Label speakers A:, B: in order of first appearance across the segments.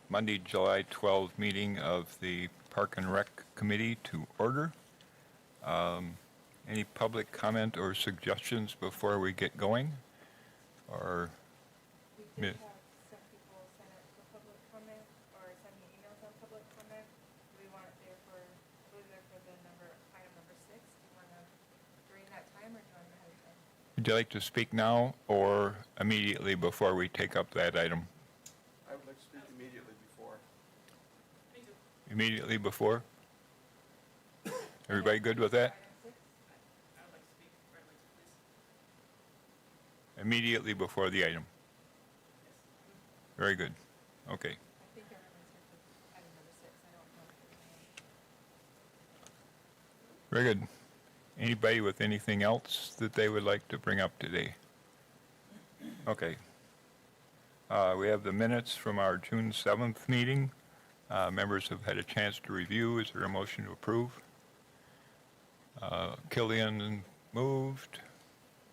A: Monday, July 12 meeting of the Park and Rec Committee to order. Any public comment or suggestions before we get going? Or
B: We did have some people sign up for public comment or send me emails on public comment. Do we want it there for, I believe they're for the item number 6. Do you want to during that time or do you want to ahead of time?
A: would you like to speak now or immediately before we take up that item?
C: I would like to speak immediately before.
A: Immediately before? Everybody good with that?
B: Item 6?
D: I would like to speak right away, please.
A: Immediately before the item.
D: Yes.
A: Very good. Okay.
B: I think everyone's here for item number 6. I don't know if
A: Very good. Anybody with anything else that they would like to bring up today? Okay. We have the minutes from our June 7th meeting. Members have had a chance to review. Is there a motion to approve? Killian moved.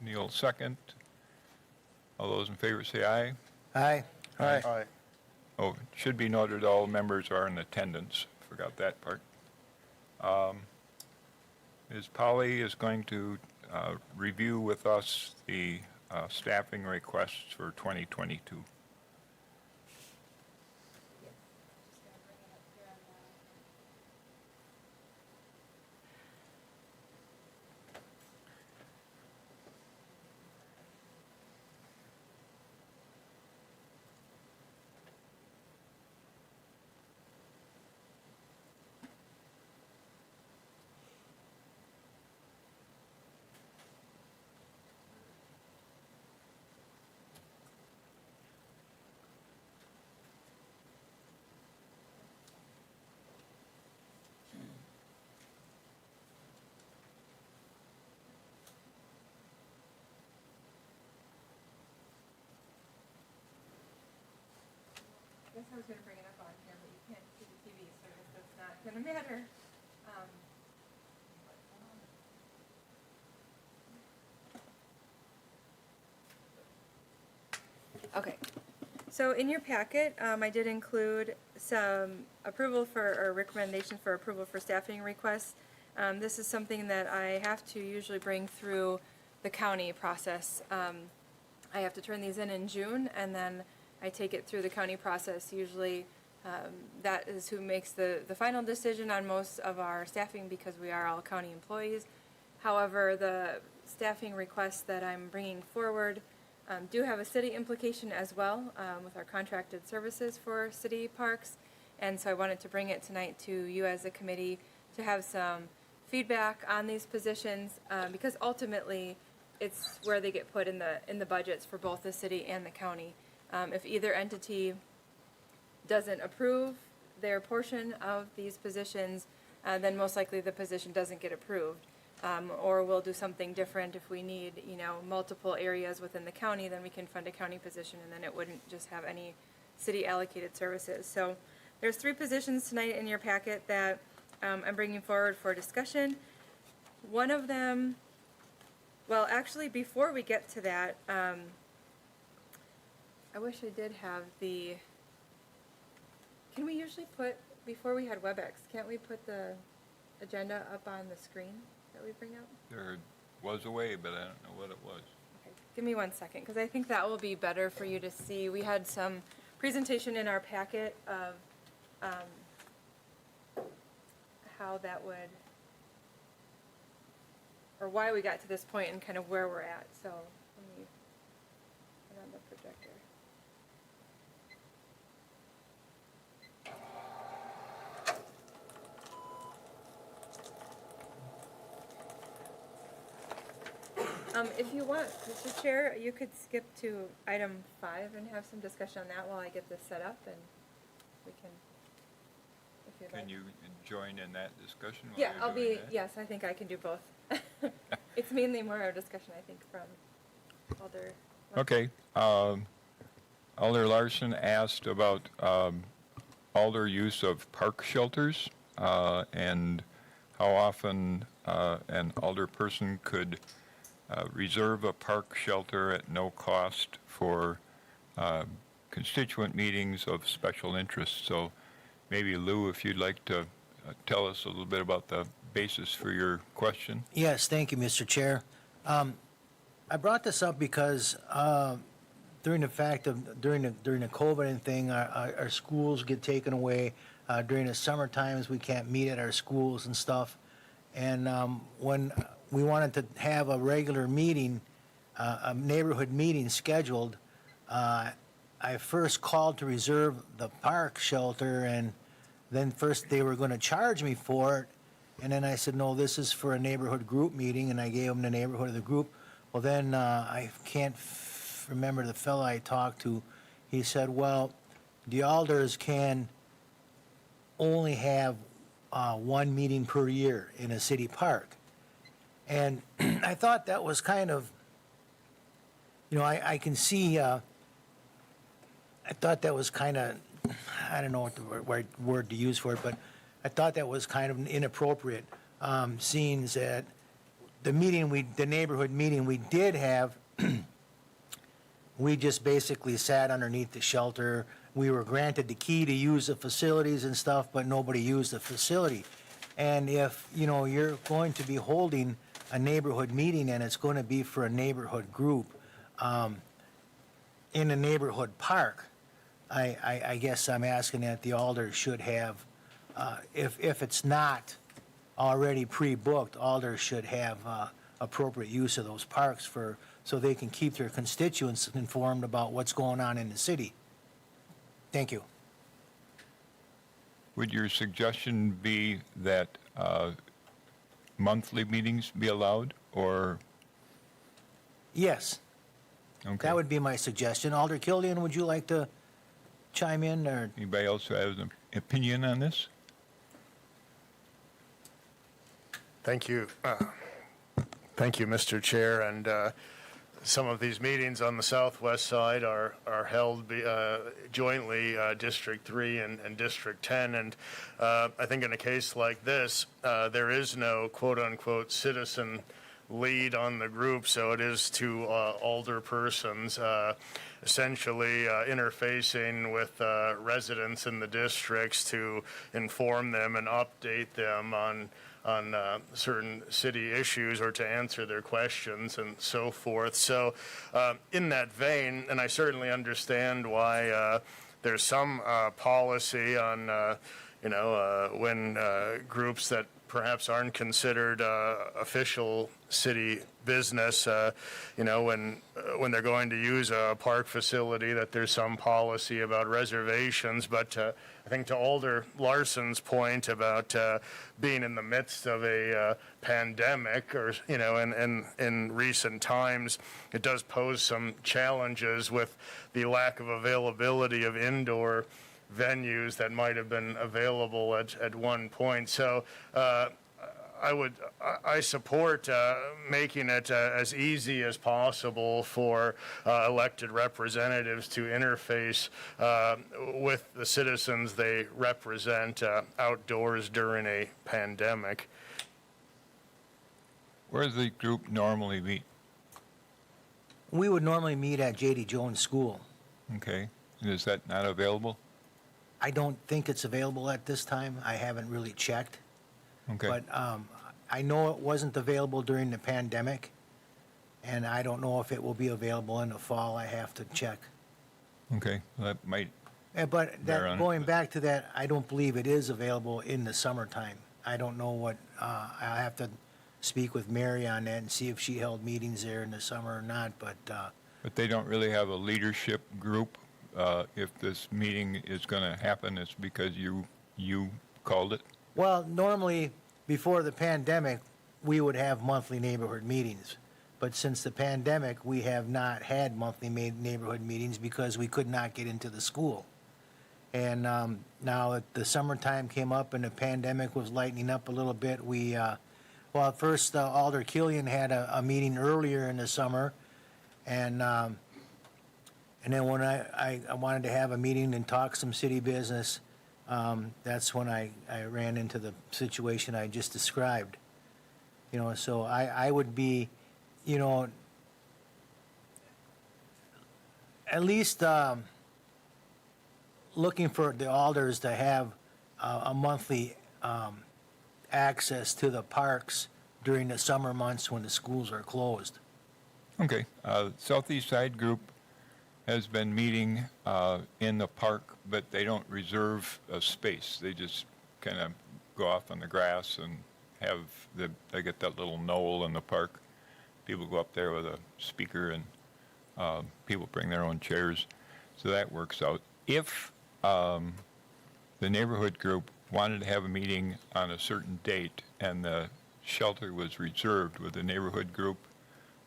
A: Neil second. All those in favor say aye.
E: Aye.
C: Aye.
A: Oh, it should be noted all members are in attendance. Forgot that part. Ms. Polly is going to review with us the staffing requests for 2022.
B: Yes. I'm just going to bring it up here on the. I guess I was going to bring it up on here, but you can't see the TV, so I guess that's not going to matter. Okay, so in your packet, I did include some approval for, or recommendations for approval for staffing requests. This is something that I have to usually bring through the county process. I have to turn these in June, and then I take it through the county process. Usually, that is who makes the final decision on most of our staffing because we are all county employees. However, the staffing requests that I'm bringing forward do have a city implication as well with our contracted services for city parks. And so I wanted to bring it tonight to you as a committee to have some feedback on these positions because ultimately it's where they get put in the budgets for both the city and the county. If either entity doesn't approve their portion of these positions, then most likely the position doesn't get approved. Or we'll do something different if we need, multiple areas within the county, then we can fund a county position and then it wouldn't just have any city allocated services. So there's 3 positions tonight in your packet that I'm bringing forward for discussion. One of them, well, actually before we get to that, I wish I did have can we usually put, before we had WebEx, can't we put the agenda up on the screen that we bring up?
A: There was a way, but I don't know what it was.
B: Okay, give me 1 second, because I think that will be better for you to see. We had some presentation in our packet of how that would, or why we got to this point and kind of where we're at. So let me put on the projector. If you want, Mr. Chair, you could skip to item 5 and have some discussion on that while I get this set up, and we can, if you'd like.
A: Can you join in that discussion? while
B: Yeah,
A: you're
B: I'll
A: doing
B: be,
A: that?
B: yes, I think I can do both. It's mainly more of a discussion, I think, from Alder.
A: Okay. Alder Larson asked about Alder use of park shelters and how often an Alder person could reserve a park shelter at no cost for constituent meetings of special interest. So maybe Lou, if you'd like to tell us a little bit about the basis for your question.
E: Yes, thank you, Mr. Chair. I brought this up because during the COVID and thing, our schools get taken away. During the summer times, we can't meet at our schools and stuff. And when we wanted to have a regular meeting, a neighborhood meeting scheduled, I first called to reserve the park shelter, and then first they were going to charge me for it. And then I said, no, this is for a neighborhood group meeting, and I gave them the neighborhood of the group. Well, then I can't remember the fellow I talked to. He said, well, the alders can only have one meeting per year in a city park. And I thought that was kind of, I can see, I thought that was kind of, I don't know what the right word to use for it, but I thought that was kind of inappropriate, seeing that the neighborhood meeting we did have, we just basically sat underneath the shelter. We were granted the key to use the facilities and stuff, but nobody used the facility. And if, you're going to be holding a neighborhood meeting and it's going to be for a neighborhood group in a neighborhood park, I guess I'm asking that the alders should have, if it's not already pre-booked, alders should have appropriate use of those parks so they can keep their constituents informed about what's going on in the city. Thank you.
A: Would your suggestion be that monthly meetings be allowed, or?
E: Yes,
A: Okay.
E: that would be my suggestion. Alder Killian, would you like to chime in, or?
A: Anybody else who has an opinion on this?
C: Thank you. Thank you, Mr. Chair. And some of these meetings on the southwest side are held jointly, District 3 and District 10. And I think in a case like this, there is no quote-unquote citizen lead on the group, so it is two alder persons essentially interfacing with residents in the districts to inform them and update them on certain city issues or to answer their questions and so forth. So in that vein, and I certainly understand why there's some policy on, when groups that perhaps aren't considered official city business, when they're going to use a park facility, that there's some policy about reservations. But I think to Alder Larson's point about being in the midst of a pandemic, or in recent times, it does pose some challenges with the lack of availability of indoor venues that might have been available at one point. So I support making it as easy as possible for elected representatives to interface with the citizens they represent outdoors during a pandemic.
A: Where does the group normally meet?
E: We would normally meet at J.D. Jones School.
A: Okay. And is that not available?
E: I don't think it's available at this time. I haven't really checked.
A: Okay.
E: But I know it wasn't available during the pandemic, and I don't know if it will be available in the fall. I have to check.
A: Okay. Well, that might.
E: But
A: Bear on it,
E: going
A: but-
E: back to that, I don't believe it is available in the summertime. I don't know what, I'll have to speak with Mary on that and see if she held meetings there in the summer or not, but
A: But they don't really have a leadership group. If this meeting is going to happen, it's because you called it.
E: well, normally, before the pandemic, we would have monthly neighborhood meetings. But since the pandemic, we have not had monthly neighborhood meetings because we could not get into the school. And now that the summertime came up and the pandemic was lightening up a little bit, at first Alder Killian had a meeting earlier in the summer, and then when I wanted to have a meeting and talk some city business, that's when I ran into the situation I just described. So I would be, at least looking for the alders to have a monthly access to the parks during the summer months when the schools are closed.
A: Okay, Southeast Side Group has been meeting in the park, but they don't reserve a space. They just kind of go off on the grass and they get that little knoll in the park. People go up there with a speaker and people bring their own chairs. So that works out. If the neighborhood group wanted to have a meeting on a certain date and the shelter was reserved, would the neighborhood group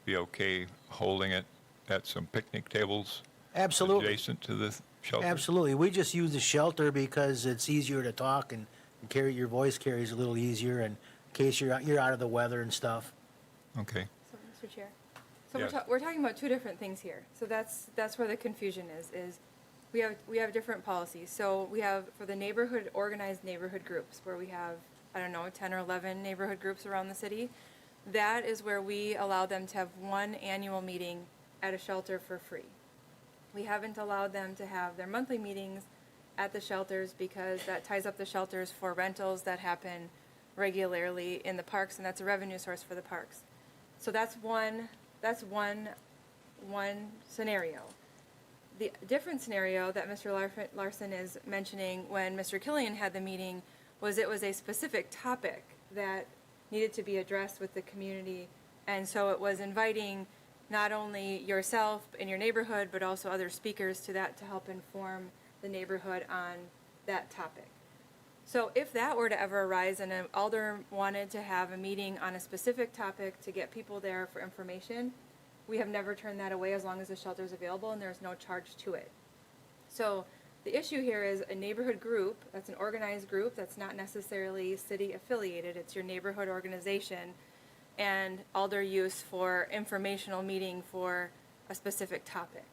A: be okay holding it at some picnic tables
E: Absolutely.
A: adjacent to the shelter?
E: Absolutely. We just use the shelter because it's easier to talk and carry, your voice carries a little easier in case you're out of the weather and stuff.
A: Okay.
B: So, Mr. Chair, so
A: Yes.
B: we're talking about two different things here. So that's where the confusion is we have different policies. So we have for the organized neighborhood groups where we have, I don't know, 10 or 11 neighborhood groups around the city. That is where we allow them to have one annual meeting at a shelter for free. We haven't allowed them to have their monthly meetings at the shelters because that ties up the shelters for rentals that happen regularly in the parks, and that's a revenue source for the parks. So that's one scenario. The different scenario that Mr. Larson is mentioning when Mr. Killian had the meeting was it was a specific topic that needed to be addressed with the community, and so it was inviting not only yourself in your neighborhood, but also other speakers to help inform the neighborhood on that topic. So if that were to ever arise and an alder wanted to have a meeting on a specific topic to get people there for information, we have never turned that away as long as the shelter is available and there's no charge to it. So the issue here is a neighborhood group, that's an organized group, that's not necessarily city affiliated, it's your neighborhood organization, and alder use for informational meeting for a specific topic.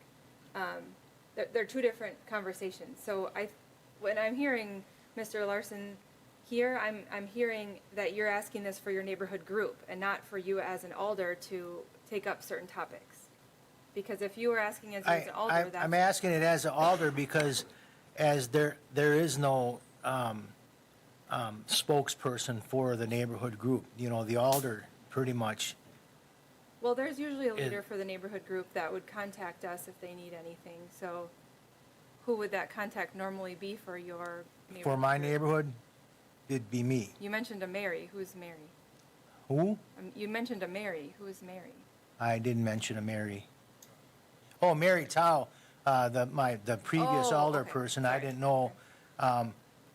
B: They're two different conversations. So when I'm hearing Mr. Larson here, I'm hearing that you're asking this for your neighborhood group and not for you as an alder to take up certain topics. Because if you were asking as an alder,
E: I'm asking it as an alder because as there is no spokesperson for the neighborhood group. You know, the alder pretty much.
B: well, there's usually a leader for the neighborhood group that would contact us if they need anything. So who would that contact normally be for your neighborhood?
E: For my
B: group?
E: neighborhood, it'd be me.
B: You mentioned a Mary. Who's Mary?
E: Who?
B: You mentioned a Mary. Who is Mary?
E: I didn't mention a Mary. Oh, Mary Tao, the previous
B: Oh,
E: alder
B: okay.
E: person. I
B: Sorry.
E: didn't know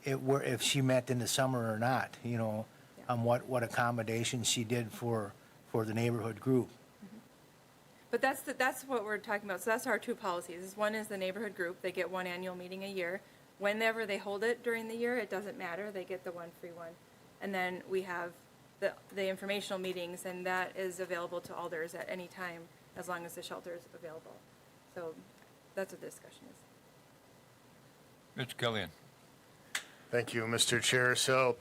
E: if she met in the summer or not. You know,
B: Yeah.
E: what accommodations she did for the neighborhood group.
B: But that's what we're talking about. So that's our two policies. One is the neighborhood group. They get one annual meeting a year. Whenever they hold it during the year, it doesn't matter. They get the one free one. And then we have the informational meetings, and that is available to alders at any time as long as the shelter is available. So that's what the discussion is.
A: Mr. Killian?
C: Thank you, Mr. Chair. So,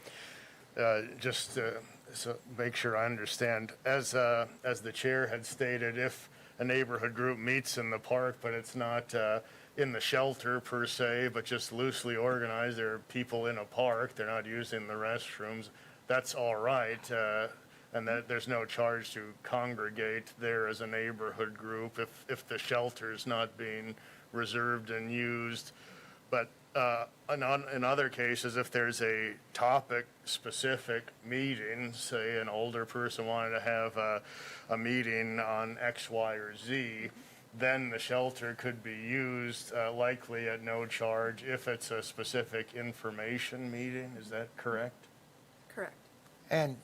C: just so make sure I understand, as the chair had stated, if a neighborhood group meets in the park, but it's not in the shelter per se, but just loosely organized, there are people in a park, they're not using the restrooms, that's all right, and that there's no charge to congregate there as a neighborhood group if the shelter's not being reserved and used. But in other cases, if there's a topic-specific meeting, say an older person wanted to have a meeting on X, Y, or Z, then the shelter could be used likely at no charge if it's a specific information meeting. Is that correct?
B: Correct.
E: And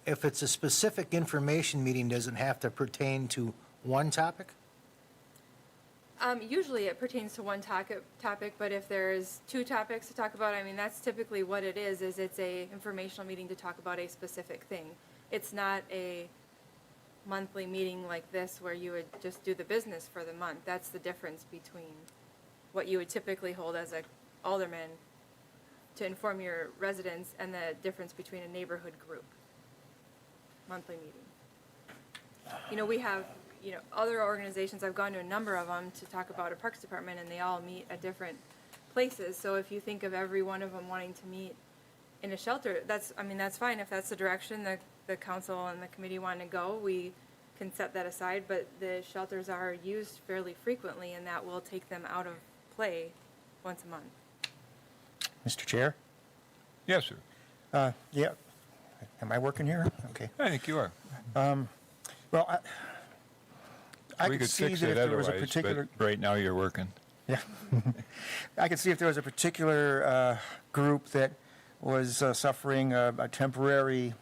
E: if it's a specific information meeting, does it have to pertain to one topic?
B: Usually it pertains to one topic, but if there's two topics to talk about, I mean, that's typically what it is it's a informational meeting to talk about a specific thing. It's not a monthly meeting like this where you would just do the business for the month. That's the difference between what you would typically hold as a alderman to inform your residents and the difference between a neighborhood group monthly meeting. You know, we have other organizations, I've gone to a number of them to talk about a parks department, and they all meet at different places. So if you think of every one of them wanting to meet in a shelter, that's fine. If that's the direction the council and the committee want to go, we can set that aside. But the shelters are used fairly frequently, and that will take them out of play once a month.
F: Mr. Chair?
A: Yes, sir.
F: Yeah. Am I working here? Okay.
A: I think you are.
F: Well, I
A: We
F: could
A: could
F: see
A: fix
F: that
A: it
F: if there was a
A: otherwise,
F: particular,
A: but right now you're working.
F: yeah. I could see if there was a particular group that was suffering a temporary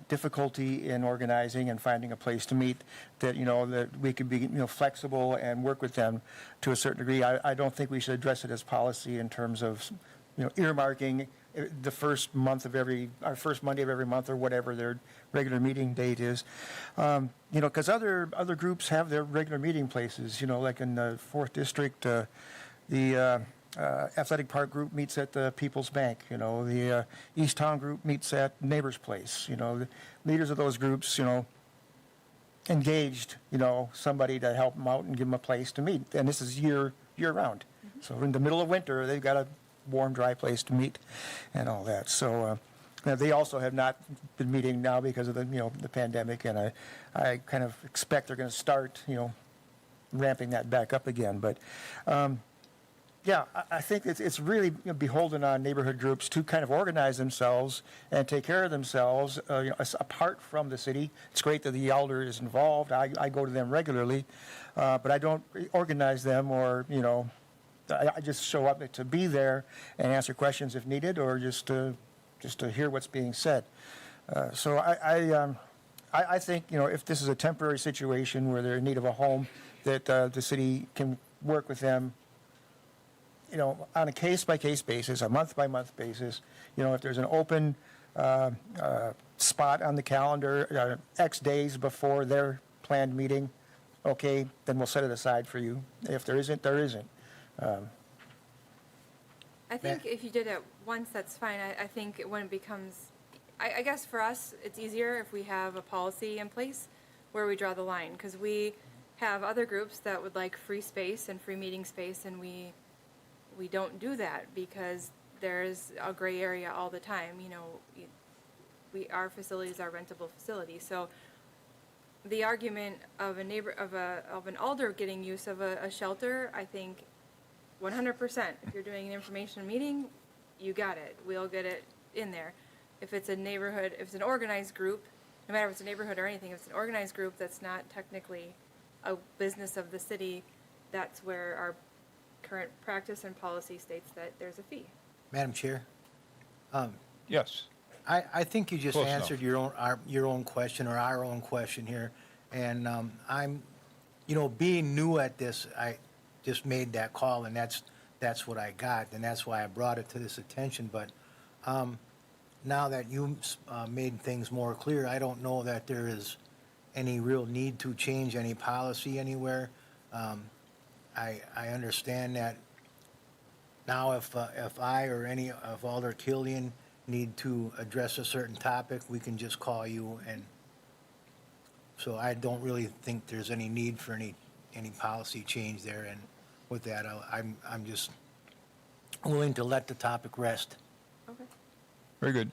F: difficulty in organizing and finding a place to meet, that, that we could be, flexible and work with them to a certain degree. I don't think we should address it as policy in terms of, earmarking the first month of first Monday of every month or whatever their regular meeting date is. Because other groups have their regular meeting places, like in the 4th District, the athletic park group meets at the People's Bank. The East Town group meets at Neighbor's Place. The leaders of those groups, engaged, somebody to help them out and give them a place to meet. And this is year round. So in the middle of winter, they've got a warm, dry place to meet and all that. So they also have not been meeting now because of the pandemic, and I kind of expect they're going to start, ramping that back up again. But yeah, I think it's really beholden on neighborhood groups to kind of organize themselves and take care of themselves, apart from the city. It's great that the elder is involved. I go to them regularly, but I don't organize them, or, I just show up to be there and answer questions if needed, or just to hear what's being said. So I think, if this is a temporary situation where they're in need of a home, that the city can work with them, on a case-by-case basis, a month-by-month basis. If there's an open spot on the calendar, X days before their planned meeting, okay, then we'll set it aside for you. If there isn't, there isn't.
B: I think if you did it once, that's fine. I think when it becomes, I guess for us, it's easier if we have a policy in place where we draw the line, because we have other groups that would like free space and free meeting space, and we don't do that because there's a gray area all the time. Our facilities are rentable facilities. So the argument of an alder getting use of a shelter, I think 100%. If you're doing an information meeting, you got it. We'll get it in there. If it's a neighborhood, if it's an organized group, no matter if it's a neighborhood or anything, if it's an organized group that's not technically a business of the city, that's where our current practice and policy states that there's a fee.
E: Madam Chair,
A: Yes.
E: I think you just
A: Close enough.
E: answered your own question, or our own question here. And I'm, being new at this, I just made that call, and that's what I got, and that's why I brought it to this attention. But now that you made things more clear, I don't know that there is any real need to change any policy anywhere. I understand that now if I or any of Alder Killian need to address a certain topic, we can just call you. And so I don't really think there's any need for any policy change there. And with that, I'm just willing to let the topic rest.
B: Okay.
A: Very good.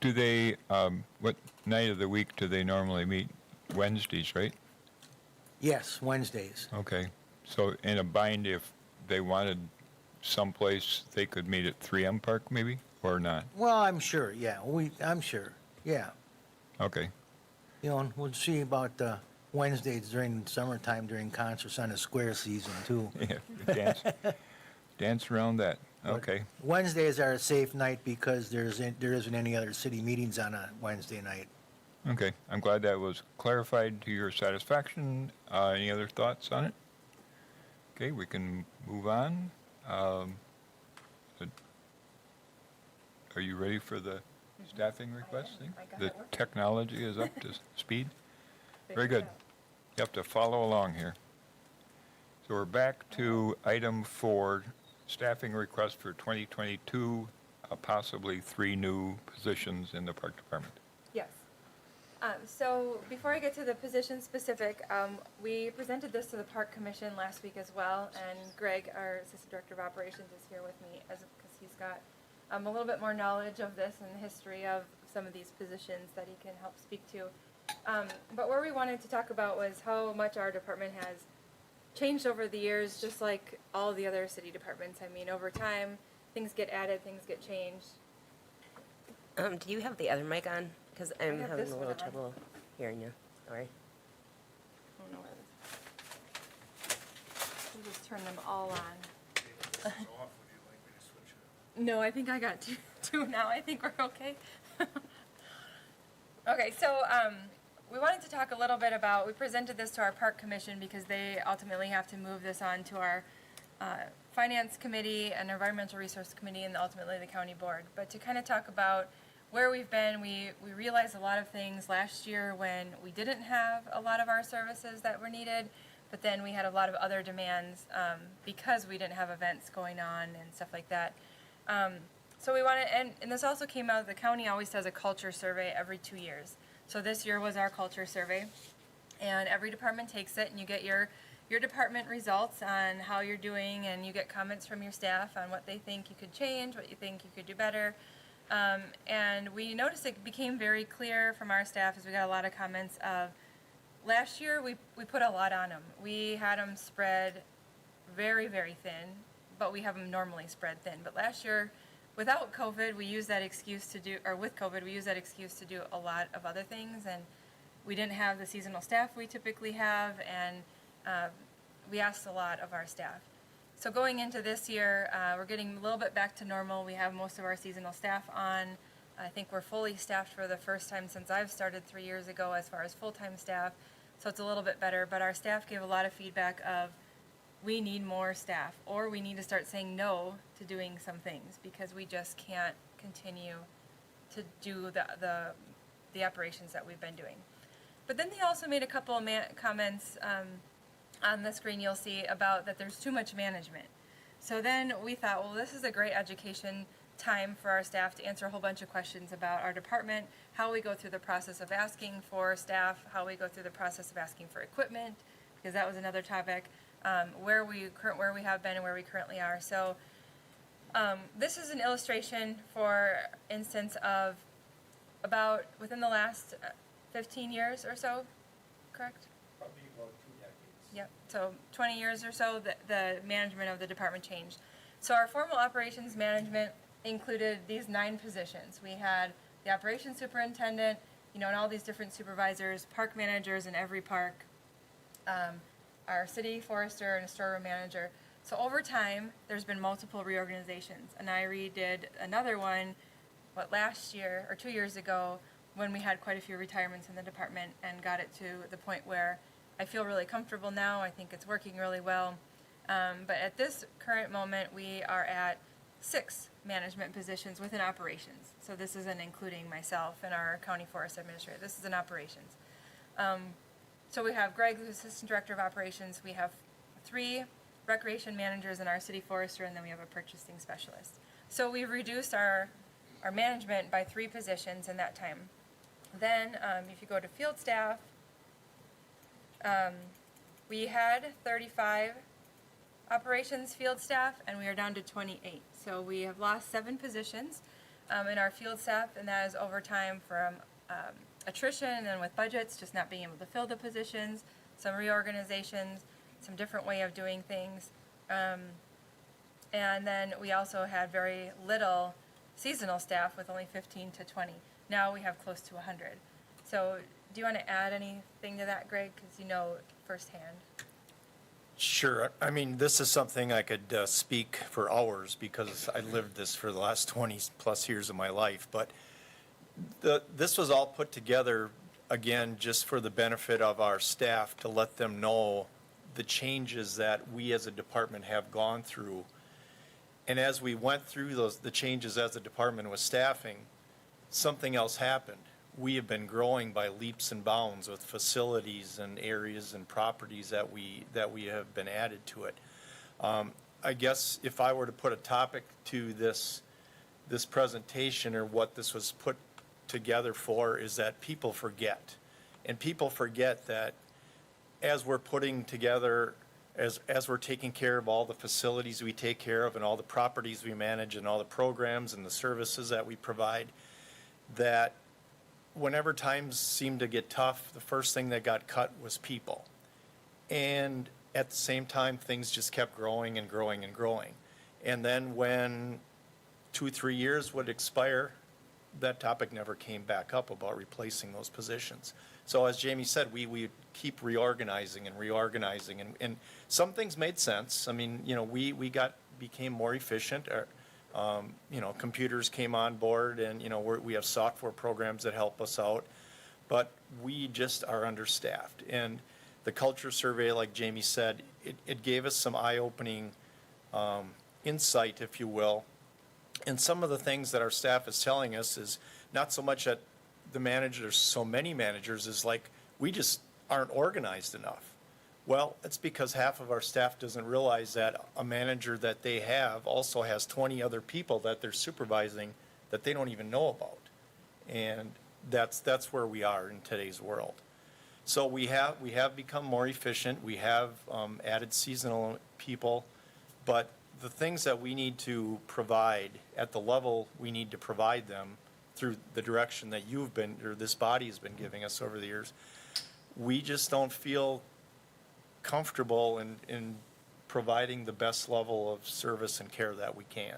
A: Do they, what night of the week do they normally meet? Wednesdays, right?
E: Yes, Wednesdays.
A: Okay. So in a bind, if they wanted someplace, they could meet at 3M Park maybe, or not?
E: Well, I'm sure, yeah. I'm sure, yeah.
A: Okay.
E: And we'll see about Wednesdays during summertime, during concerts on the square season, too.
A: Yeah, dance around that. Okay.
E: Wednesdays are a safe night because there isn't any other city meetings on a Wednesday night.
A: Okay. I'm glad that was clarified to your satisfaction. Any other thoughts on it? Okay, we can move on. Are you ready for the staffing request thing? The technology is up to speed? Very good. You have to follow along here. So we're back to item 4, staffing request for 2022, possibly 3 new positions in the park department.
B: Yes. So before I get to the position specific, we presented this to the Park Commission last week as well, and Greg, our Assistant Director of Operations, is here with me because he's got a little bit more knowledge of this and the history of some of these positions that he can help speak to. But where we wanted to talk about was how much our department has changed over the years, just like all the other city departments. I mean, over time, things get added, things get changed.
G: Do you have the other mic on? Because I'm
B: have
G: having
B: this
G: a
B: one
G: little
B: on.
G: trouble hearing you. Sorry.
B: I don't know where this. We'll just turn them all on. No, I think I got two now. I think we're okay. Okay, so we wanted to talk a little bit about, we presented this to our park commission because they ultimately have to move this on to our finance committee and environmental resource committee and ultimately the county board. But to kind of talk about where we've been, we realized a lot of things last year when we didn't have a lot of our services that were needed, but then we had a lot of other demands because we didn't have events going on and stuff like that. So we wanted, and this also came out, the county always does a culture survey every 2 years. So this year was our culture survey, and every department takes it, and you get your department results on how you're doing, and you get comments from your staff on what they think you could change, what you think you could do better. And we noticed it became very clear from our staff as we got a lot of comments of, last year we put a lot on them. We had them spread very, very thin, but we have them normally spread thin. But last year, without COVID, we used that excuse to do, or with COVID, we used that excuse to do a lot of other things, and we didn't have the seasonal staff we typically have, and we asked a lot of our staff. So going into this year, we're getting a little bit back to normal. We have most of our seasonal staff on. I think we're fully staffed for the first time since I've started 3 years ago as far as full-time staff, so it's a little bit better. But our staff gave a lot of feedback of, we need more staff, or we need to start saying no to doing some things because we just can't continue to do the operations that we've been doing. But then they also made a couple of comments on the screen you'll see about that there's too much management. So then we thought, well, this is a great education time for our staff to answer a whole bunch of questions about our department, how we go through the process of asking for staff, how we go through the process of asking for equipment, because that was another topic, where we have been and where we currently are. So this is an illustration, for instance, of about within the last 15 years or so, correct?
F: Probably about 2 decades.
B: Yep, so 20 years or so, the management of the department changed. So our formal operations management included these 9 positions. We had the operations superintendent, and all these different supervisors, park managers in every park, our city forester and a storeroom manager. So over time, there's been multiple reorganizations, and I redid another one, last year or 2 years ago, when we had quite a few retirements in the department and got it to the point where I feel really comfortable now. I think it's working really well. But at this current moment, we are at 6 management positions within operations. So this isn't including myself and our county forest administrator. This is in operations. So we have Greg, the assistant director of operations. We have 3 recreation managers and our city forester, and then we have a purchasing specialist. So we've reduced our management by 3 positions in that time. Then if you go to field staff, we had 35 operations field staff, and we are down to 28. So we have lost 7 positions in our field staff, and that is over time from attrition and then with budgets, just not being able to fill the positions, some reorganizations, some different way of doing things. And then we also had very little seasonal staff with only 15 to 20. Now we have close to 100. So do you want to add anything to that, Greg? Because you know firsthand.
H: Sure. I mean, this is something I could speak for hours because I lived this for the last 20 plus years of my life. But this was all put together, again, just for the benefit of our staff, to let them know the changes that we as a department have gone through. And as we went through the changes as a department with staffing, something else happened. We have been growing by leaps and bounds with facilities and areas and properties that we have been added to it. I guess if I were to put a topic to this presentation, or what this was put together for is that people forget. And people forget that as we're putting together, as we're taking care of all the facilities we take care of and all the properties we manage and all the programs and the services that we provide, that whenever times seemed to get tough, the first thing that got cut was people. And at the same time, things just kept growing and growing and growing. And then when 2-3 years would expire, that topic never came back up about replacing those positions. So as Jamie said, we keep reorganizing and reorganizing, and some things made sense. I mean, we became more efficient. Computers came on board, and we have software programs that help us out, but we just are understaffed. And the culture survey, like Jamie said, it gave us some eye-opening insight, if you will. And some of the things that our staff is telling us is not so much that the managers, so many managers, is like, we just aren't organized enough. Well, it's because half of our staff doesn't realize that a manager that they have also has 20 other people that they're supervising that they don't even know about. And that's where we are in today's world. So we have become more efficient. We have added seasonal people, but the things that we need to provide at the level we need to provide them through the direction that this body has been giving us over the years, we just don't feel comfortable in providing the best level of service and care that we can.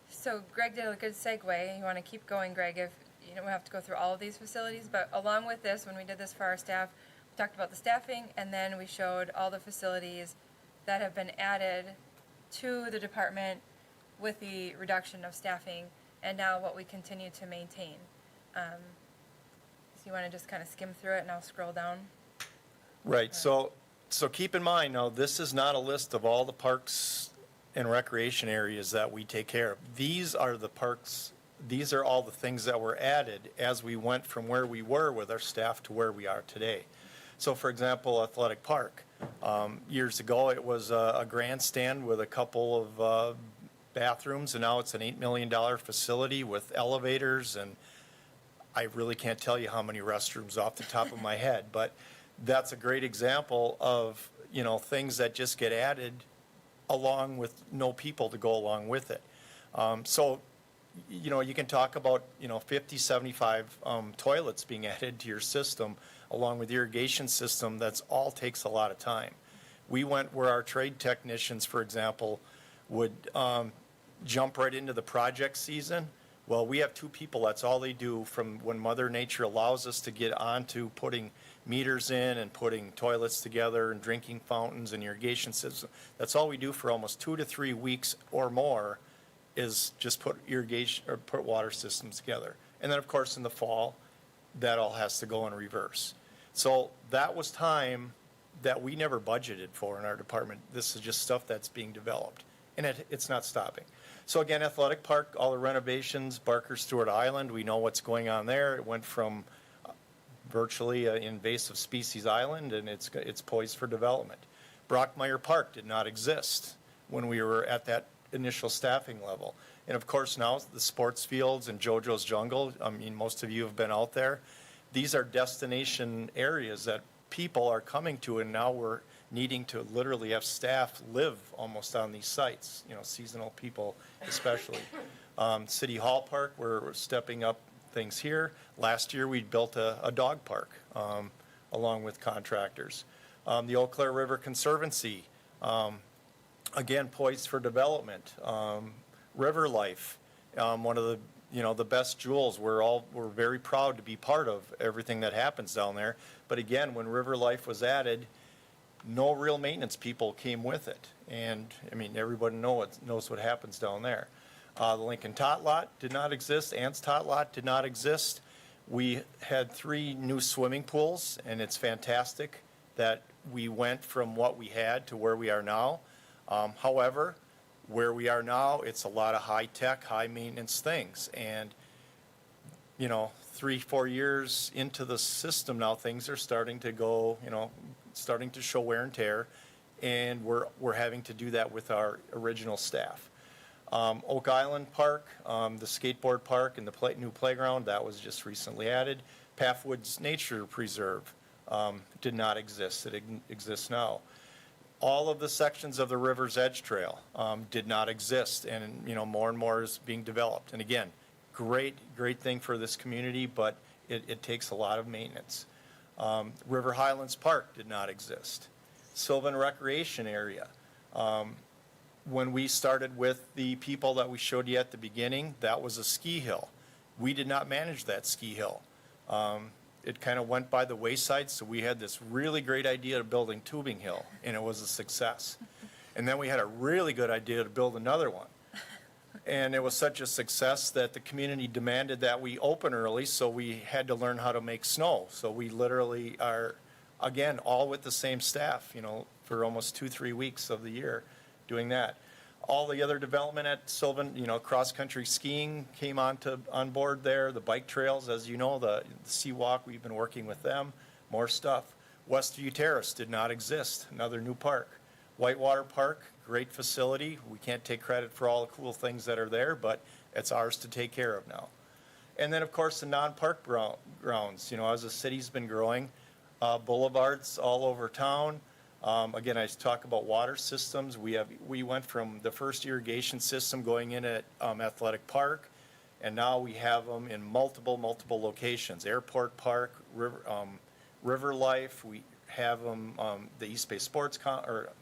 B: So Greg did a good segue. You want to keep going, Greg, if you don't have to go through all of these facilities, but along with this, when we did this for our staff, we talked about the staffing, and then we showed all the facilities that have been added to the department with the reduction of staffing, and now what we continue to maintain. So you want to just kind of skim through it, and I'll scroll down?
H: Right, so keep in mind, now, this is not a list of all the parks and recreation areas that we take care of. These are the parks, these are all the things that were added as we went from where we were with our staff to where we are today. So for example, Athletic Park, years ago it was a grandstand with a couple of bathrooms, and now it's an $8 million facility with elevators, and I really can't tell you how many restrooms off the top of my head, but that's a great example of, things that just get added along with no people to go along with it. So, you can talk about, 50, 75 toilets being added to your system along with irrigation system. That's all takes a lot of time. We went where our trade technicians, for example, would jump right into the project season. Well, we have 2 people. That's all they do from when Mother Nature allows us to get onto putting meters in and putting toilets together and drinking fountains and irrigation systems. That's all we do for almost 2 to 3 weeks or more, is just put irrigation or put water systems together. And then, of course, in the fall, that all has to go in reverse. So that was time that we never budgeted for in our department. This is just stuff that's being developed, and it's not stopping. So again, Athletic Park, all the renovations, Barker Stewart Island, we know what's going on there. It went from virtually an invasive species island, and it's poised for development. Brockmeyer Park did not exist when we were at that initial staffing level. And of course now the sports fields and JoJo's Jungle, I mean, most of you have been out there. These are destination areas that people are coming to, and now we're needing to literally have staff live almost on these sites, seasonal people especially. City Hall Park, we're stepping up things here. Last year we built a dog park along with contractors. The Eau Claire River Conservancy, again, poised for development. River Life, one of the best jewels. We're very proud to be part of everything that happens down there. But again, when River Life was added, no real maintenance people came with it. And I mean, everybody knows what happens down there. The Lincoln Tot Lot did not exist. Ann's Tot Lot did not exist. We had 3 new swimming pools, and it's fantastic that we went from what we had to where we are now. However, where we are now, it's a lot of high-tech, high-maintenance things. And, 3-4 years into the system now, things are starting to go, starting to show wear and tear, and we're having to do that with our original staff. Oak Island Park, the skateboard park and the new playground, that was just recently added. Pathwoods Nature Preserve did not exist. It exists now. All of the sections of the River's Edge Trail did not exist, and more and more is being developed. And again, great thing for this community, but it takes a lot of maintenance. River Highlands Park did not exist. Sylvan Recreation Area. When we started with the people that we showed you at the beginning, that was a ski hill. We did not manage that ski hill. It kind of went by the wayside, so we had this really great idea of building Tubing Hill, and it was a success. And then we had a really good idea to build another one. And it was such a success that the community demanded that we open early, so we had to learn how to make snow. So we literally are, again, all with the same staff, for almost 2-3 weeks of the year doing that. All the other development at Sylvan, cross-country skiing came on board there. The bike trails, as you know, the Sea Walk, we've been working with them. More stuff. Westview Terrace did not exist, another new park. Whitewater Park, great facility. We can't take credit for all the cool things that are there, but it's ours to take care of now. And then, of course, the non-park grounds. As the city's been growing, boulevards all over town. Again, I talk about water systems. We went from the first irrigation system going in at Athletic Park, and now we have them in multiple locations. Airport Park, River Life. We have them the East Bay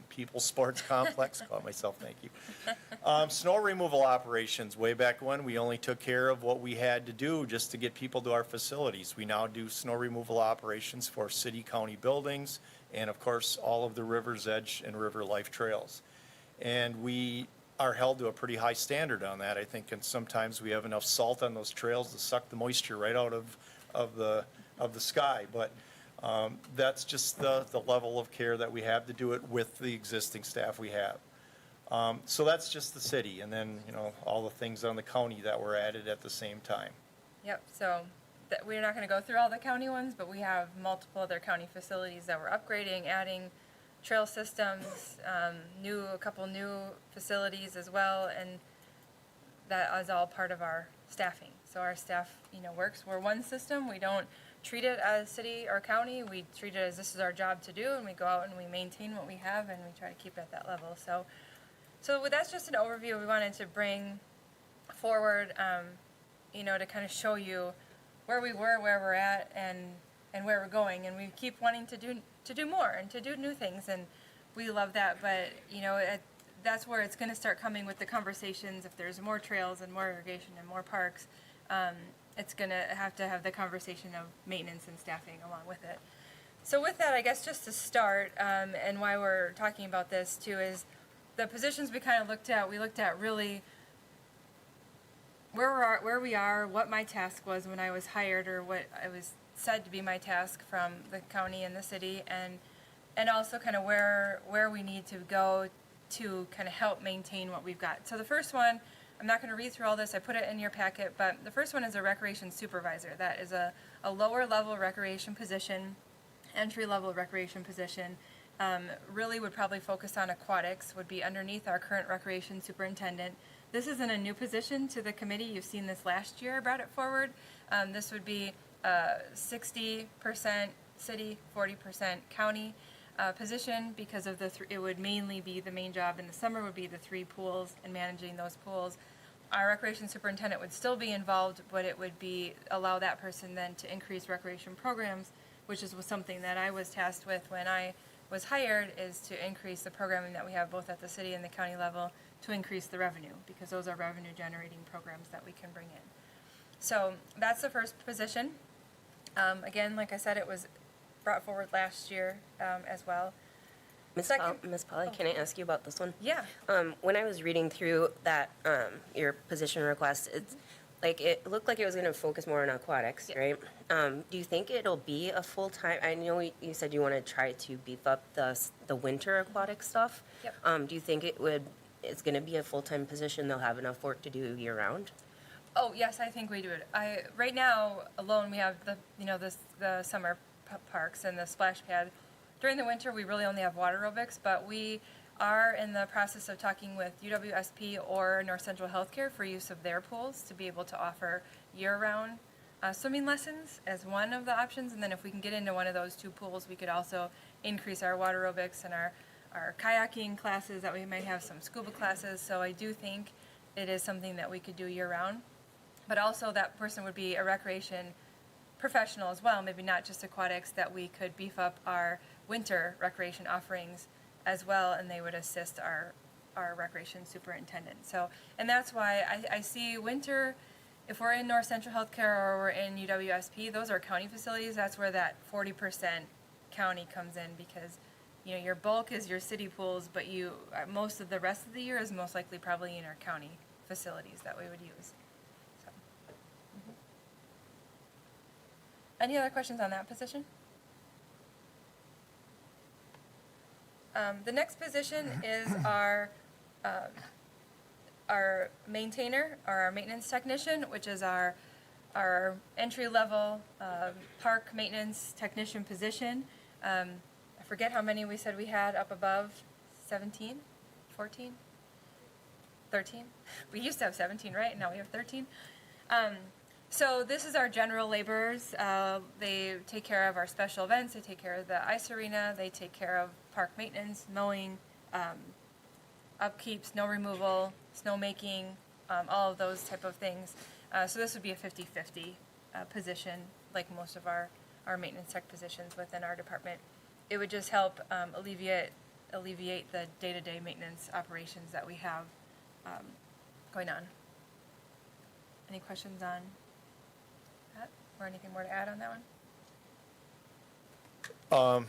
H: People's Sports Complex. Call myself, thank you. Snow removal operations. Way back when, we only took care of what we had to do just to get people to our facilities. We now do snow removal operations for city, county buildings, and of course, all of the River's Edge and River Life trails. And we are held to a pretty high standard on that, I think, and sometimes we have enough salt on those trails to suck the moisture right out of the sky. But that's just the level of care that we have to do it with the existing staff we have. So that's just the city, and then, all the things on the county that were added at the same time.
B: Yep, so we're not going to go through all the county ones, but we have multiple other county facilities that we're upgrading, adding trail systems, a couple new facilities as well, and that is all part of our staffing. So our staff, works. We're one system. We don't treat it as city or county. We treat it as this is our job to do, and we go out and we maintain what we have, and we try to keep it at that level. So that's just an overview we wanted to bring forward, to kind of show you where we were, where we're at, and where we're going. And we keep wanting to do more and to do new things, and we love that. But that's where it's going to start coming with the conversations. If there's more trails and more irrigation and more parks, it's going to have the conversation of maintenance and staffing along with it. So with that, I guess just to start, and why we're talking about this too, is the positions we kind of looked at. We looked at really where we are, what my task was when I was hired, or what I was said to be my task from the county and the city, and also kind of where we need to go to kind of help maintain what we've got. So the first one, I'm not going to read through all this, I put it in your packet, but the first one is a recreation supervisor. That is a lower level recreation position, entry level recreation position. Really would probably focus on aquatics, would be underneath our current recreation superintendent. This isn't a new position to the committee. You've seen this last year, I brought it forward. This would be 60% city, 40% county position, because of it would mainly be the main job in the summer would be the 3 pools and managing those pools. Our recreation superintendent would still be involved, but it would allow that person then to increase recreation programs, which was something that I was tasked with when I was hired, is to increase the programming that we have both at the city and the county level to increase the revenue, because those are revenue generating programs that we can bring in. So that's the first position. Again, like I said, it was brought forward last year as well.
G: Miss Polly, can I ask you about this one?
B: Yeah.
G: When I was reading through that, your position request, it's like it looked like it was going to focus more on aquatics,
B: Yeah.
G: right? Do you think it'll be a full-time? I know you said you want to try to beef up the winter aquatic stuff.
B: Yep.
G: Do you think it's going to be a full-time position? They'll have enough work to do year-round?
B: Oh yes, I think we do it. Right now alone we have the summer parks and the splash pad. During the winter we really only have water aerobics, but we are in the process of talking with UWSP or North Central Healthcare for use of their pools to be able to offer year-round swimming lessons as one of the options. And then if we can get into one of those two pools, we could also increase our water aerobics and our kayaking classes, that we might have some scuba classes. So I do think it is something that we could do year-round. But also that person would be a recreation professional as well, maybe not just aquatics, that we could beef up our winter recreation offerings as well, and they would assist our recreation superintendent. So, and that's why I see winter, if we're in North Central Healthcare or we're in UWSP, those are county facilities. That's where that 40% county comes in, because you know your bulk is your city pools, but most of the rest of the year is most likely probably in our county facilities that we would use. So, Any other questions on that position? The next position is our maintainer, or our maintenance technician, which is our entry-level park maintenance technician position. I forget how many we said we had up above, 17, 14, 13? We used to have 17, right? Now we have 13. So this is our general laborers. They take care of our special events. They take care of the ice arena. They take care of park maintenance, mowing, upkeep, snow removal, snow making, all of those type of things. So this would be a 50-50 position, like most of our maintenance tech positions within our department. It would just help alleviate the day-to-day maintenance operations that we have going on. Any questions on that, or anything more to add on that one?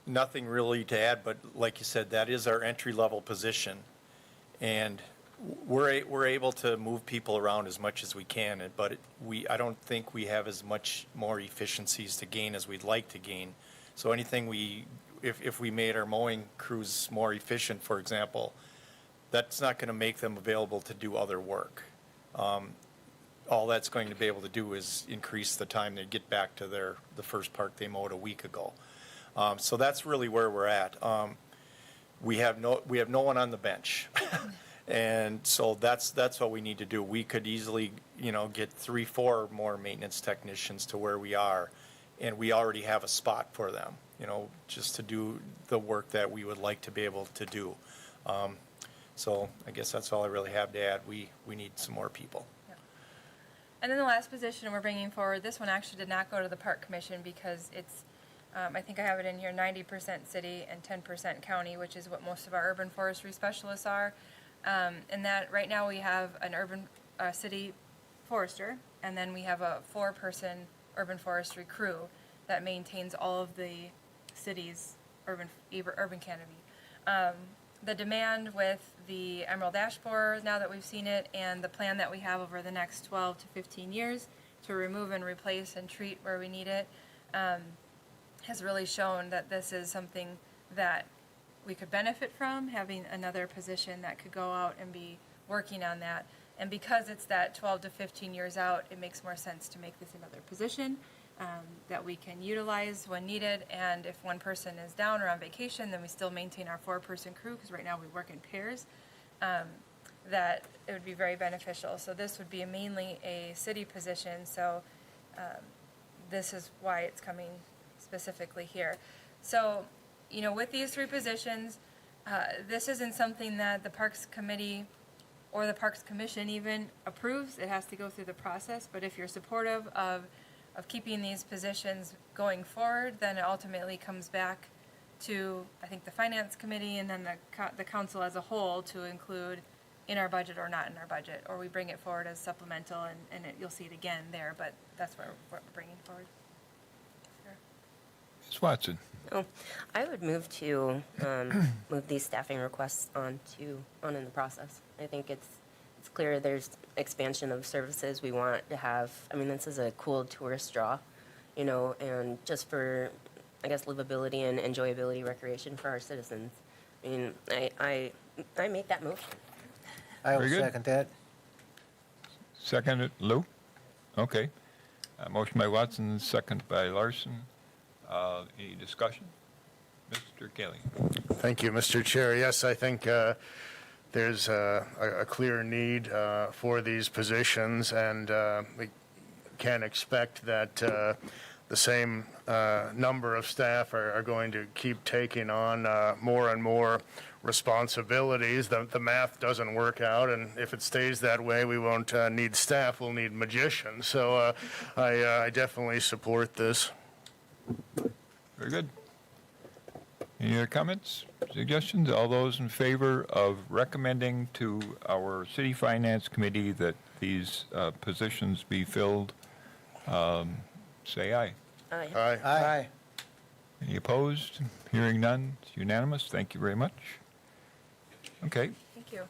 H: Nothing really to add, but like you said, that is our entry-level position. And we're able to move people around as much as we can, but I don't think we have as much more efficiencies to gain as we'd like to gain. So anything if we made our mowing crews more efficient, for example, that's not going to make them available to do other work. All that's going to be able to do is increase the time they get back to the first park they mowed a week ago. So that's really where we're at. We have no one on the bench. And so that's what we need to do. We could easily, get 3-4 more maintenance technicians to where we are, and we already have a spot for them, just to do the work that we would like to be able to do. So I guess that's all I really have to add. We need some more people.
B: And then the last position we're bringing forward, this one actually did not go to the Park Commission because it's, I think I have it in here, 90% city and 10% county, which is what most of our urban forestry specialists are. And that right now we have an urban city forester, and then we have a 4-person urban forestry crew that maintains all of the city's urban canopy. The demand with the Emerald Ash Borer, now that we've seen it, and the plan that we have over the next 12 to 15 years to remove and replace and treat where we need it, has really shown that this is something that we could benefit from, having another position that could go out and be working on that. And because it's that 12 to 15 years out, it makes more sense to make this another position that we can utilize when needed. And if one person is down or on vacation, then we still maintain our 4-person crew, because right now we work in pairs, that it would be very beneficial. So this would be mainly a city position, so this is why it's coming specifically here. So, with these 3 positions, this isn't something that the Parks Committee or the Parks Commission even approves. It has to go through the process, but if you're supportive of keeping these positions going forward, then it ultimately comes back to, I think, the Finance Committee and then the council as a whole to include in our budget or not in our budget, or we bring it forward as supplemental, and you'll see it again there, but that's what we're bringing forward.
A: Ms. Watson?
G: Oh, I would move to move these staffing requests on in the process. I think it's clear there's expansion of services we want to have. I mean, this is a cool tourist draw, and just for, I guess, livability and enjoyability recreation for our citizens. I mean, I make that motion.
E: I will
A: Very good.
E: second that.
A: Second, Lou? Okay. Motion by Watson, second by Larson. Any discussion? Ms. Mr. Kelly.
C: Thank you, Mr. Chair. Yes, I think there's a clear need for these positions, and we can expect that the same number of staff are going to keep taking on more and more responsibilities. The math doesn't work out, and if it stays that way, we won't need staff, we'll need magicians. So I definitely support this.
A: Very good. Any other comments, suggestions? All those in favor of recommending to our City Finance Committee that these positions be filled, say aye.
G: Aye.
C: Aye.
E: Aye.
A: Any opposed? Hearing none, it's unanimous. Thank you very much. Okay,
B: Thank you.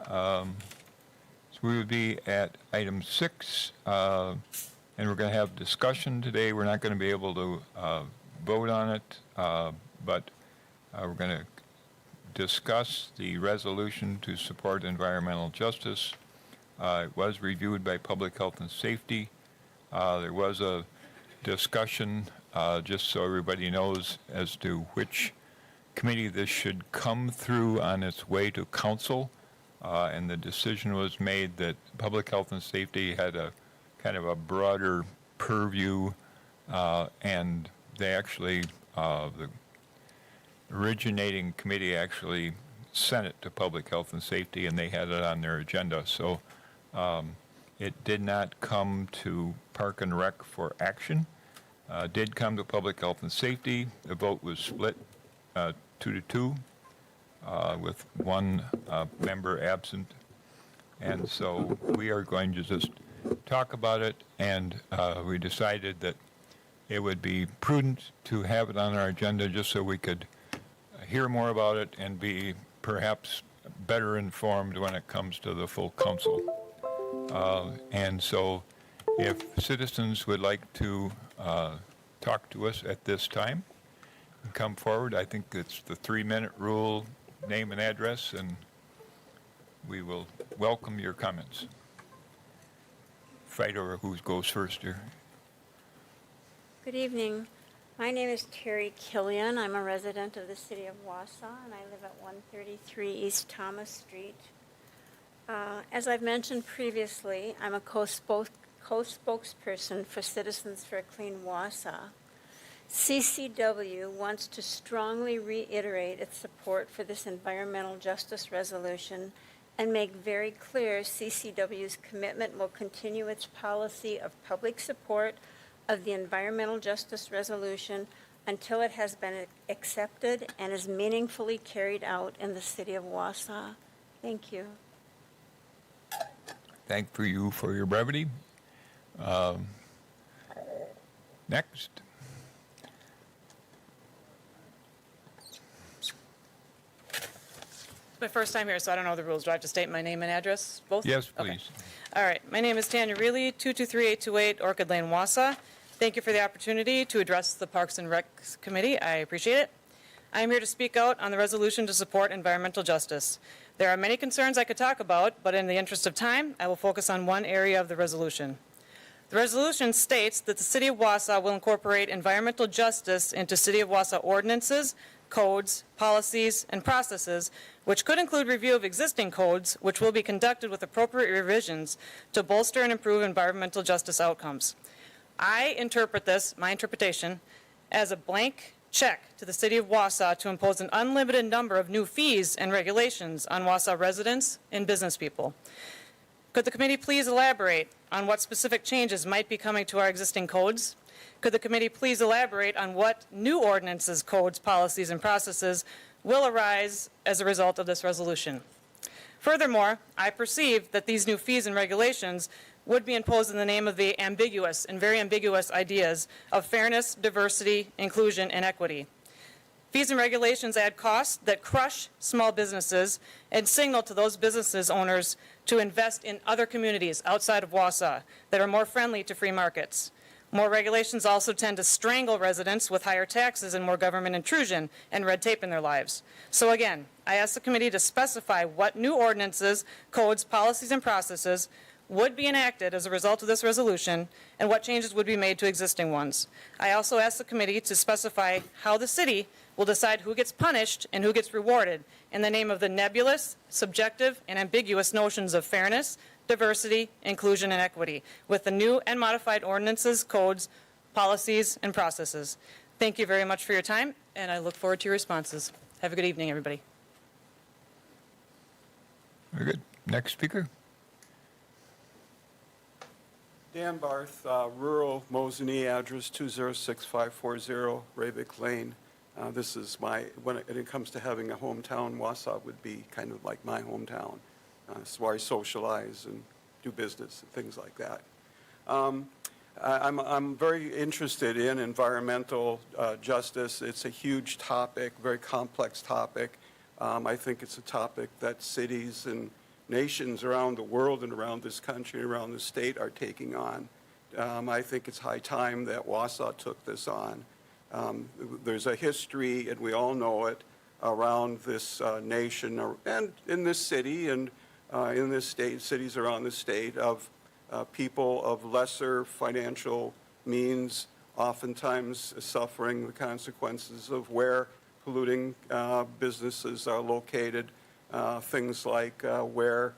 A: so we would be at item 6, and we're going to have discussion today. We're not going to be able to vote on it, but we're going to discuss the resolution to support environmental justice. It was reviewed by Public Health and Safety. There was a discussion, just so everybody knows, as to which committee this should come through on its way to council, and the decision was made that Public Health and Safety had a kind of a broader purview, and they actually, the originating committee actually sent it to Public Health and Safety, and they had it on their agenda. So it did not come to Park and Rec for action. Did come to Public Health and Safety. The vote was split 2-2 with one member absent. And so we are going to just talk about it, and we decided that it would be prudent to have it on our agenda just so we could hear more about it and be perhaps better informed when it comes to the full council. And so if citizens would like to talk to us at this time, come forward. I think it's the 3-minute rule, name and address, and we will welcome your comments. Fight over who goes first here.
I: Good evening. My name is Terry Killian. I'm a resident of the city of Wausau, and I live at 133 East Thomas Street. As I've mentioned previously, I'm a co-spokesperson for Citizens for a Clean Wausau. CCW wants to strongly reiterate its support for this environmental justice resolution and make very clear CCW's commitment will continue its policy of public support of the environmental justice resolution until it has been accepted and is meaningfully carried out in the city of Wausau. Thank you.
A: Thank you for your brevity. Next.
D: My first time here, so I don't know the rules. Do I have to state my name and address, both?
A: Yes,
D: Okay.
A: please.
D: All right. My name is Tanya Reilly, 223-828 Orchid Lane, Wausau. Thank you for the opportunity to address the Parks and Rec Committee. I appreciate it. I am here to speak out on the resolution to support environmental justice. There are many concerns I could talk about, but in the interest of time, I will focus on one area of the resolution. The resolution states that the City of Wausau will incorporate environmental justice into City of Wausau ordinances, codes, policies, and processes, which could include review of existing codes, which will be conducted with appropriate revisions to bolster and improve environmental justice outcomes. I interpret this, my interpretation, as a blank check to the City of Wausau to impose an unlimited number of new fees and regulations on Wausau residents and business people. Could the committee please elaborate on what specific changes might be coming to our existing codes? Could the committee please elaborate on what new ordinances, codes, policies, and processes will arise as a result of this resolution? Furthermore, I perceive that these new fees and regulations would be imposed in the name of the ambiguous and very ambiguous ideas of fairness, diversity, inclusion, and equity. Fees and regulations add costs that crush small businesses and signal to those businesses owners to invest in other communities outside of Wausau that are more friendly to free markets. More regulations also tend to strangle residents with higher taxes and more government intrusion and red tape in their lives. So again, I ask the committee to specify what new ordinances, codes, policies, and processes would be enacted as a result of this resolution and what changes would be made to existing ones. I also ask the committee to specify how the city will decide who gets punished and who gets rewarded in the name of the nebulous, subjective, and ambiguous notions of fairness, diversity, inclusion, and equity with the new and modified ordinances, codes, policies, and processes. Thank you very much for your time, and I look forward to your responses. Have a good evening, everybody.
A: Very good. Next speaker.
J: Dan Barth, rural Mosinee, address 206540 Ravick Lane. This is when it comes to having a hometown, Wausau would be kind of like my hometown. It's where I socialize and do business and things like that. I'm very interested in environmental justice. It's a huge topic, very complex topic. I think it's a topic that cities and nations around the world and around this country, around the state are taking on. I think it's high time that Wausau took this on. There's a history, and we all know it, around this nation and in this city and in this state, cities around the state, of people of lesser financial means, oftentimes suffering the consequences of where polluting businesses are located. Things like where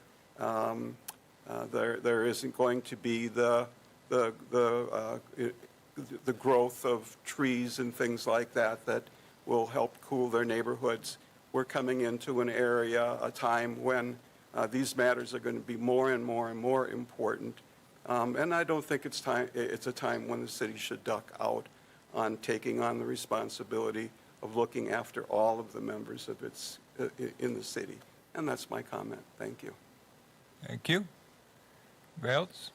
J: there isn't going to be the growth of trees and things like that that will help cool their neighborhoods. We're coming into an area, a time when these matters are going to be more and more and more important. And I don't think it's a time when the city should duck out on taking on the responsibility of looking after all of the members of its in the city. And that's my comment. Thank you.
A: Thank you. Anybody else?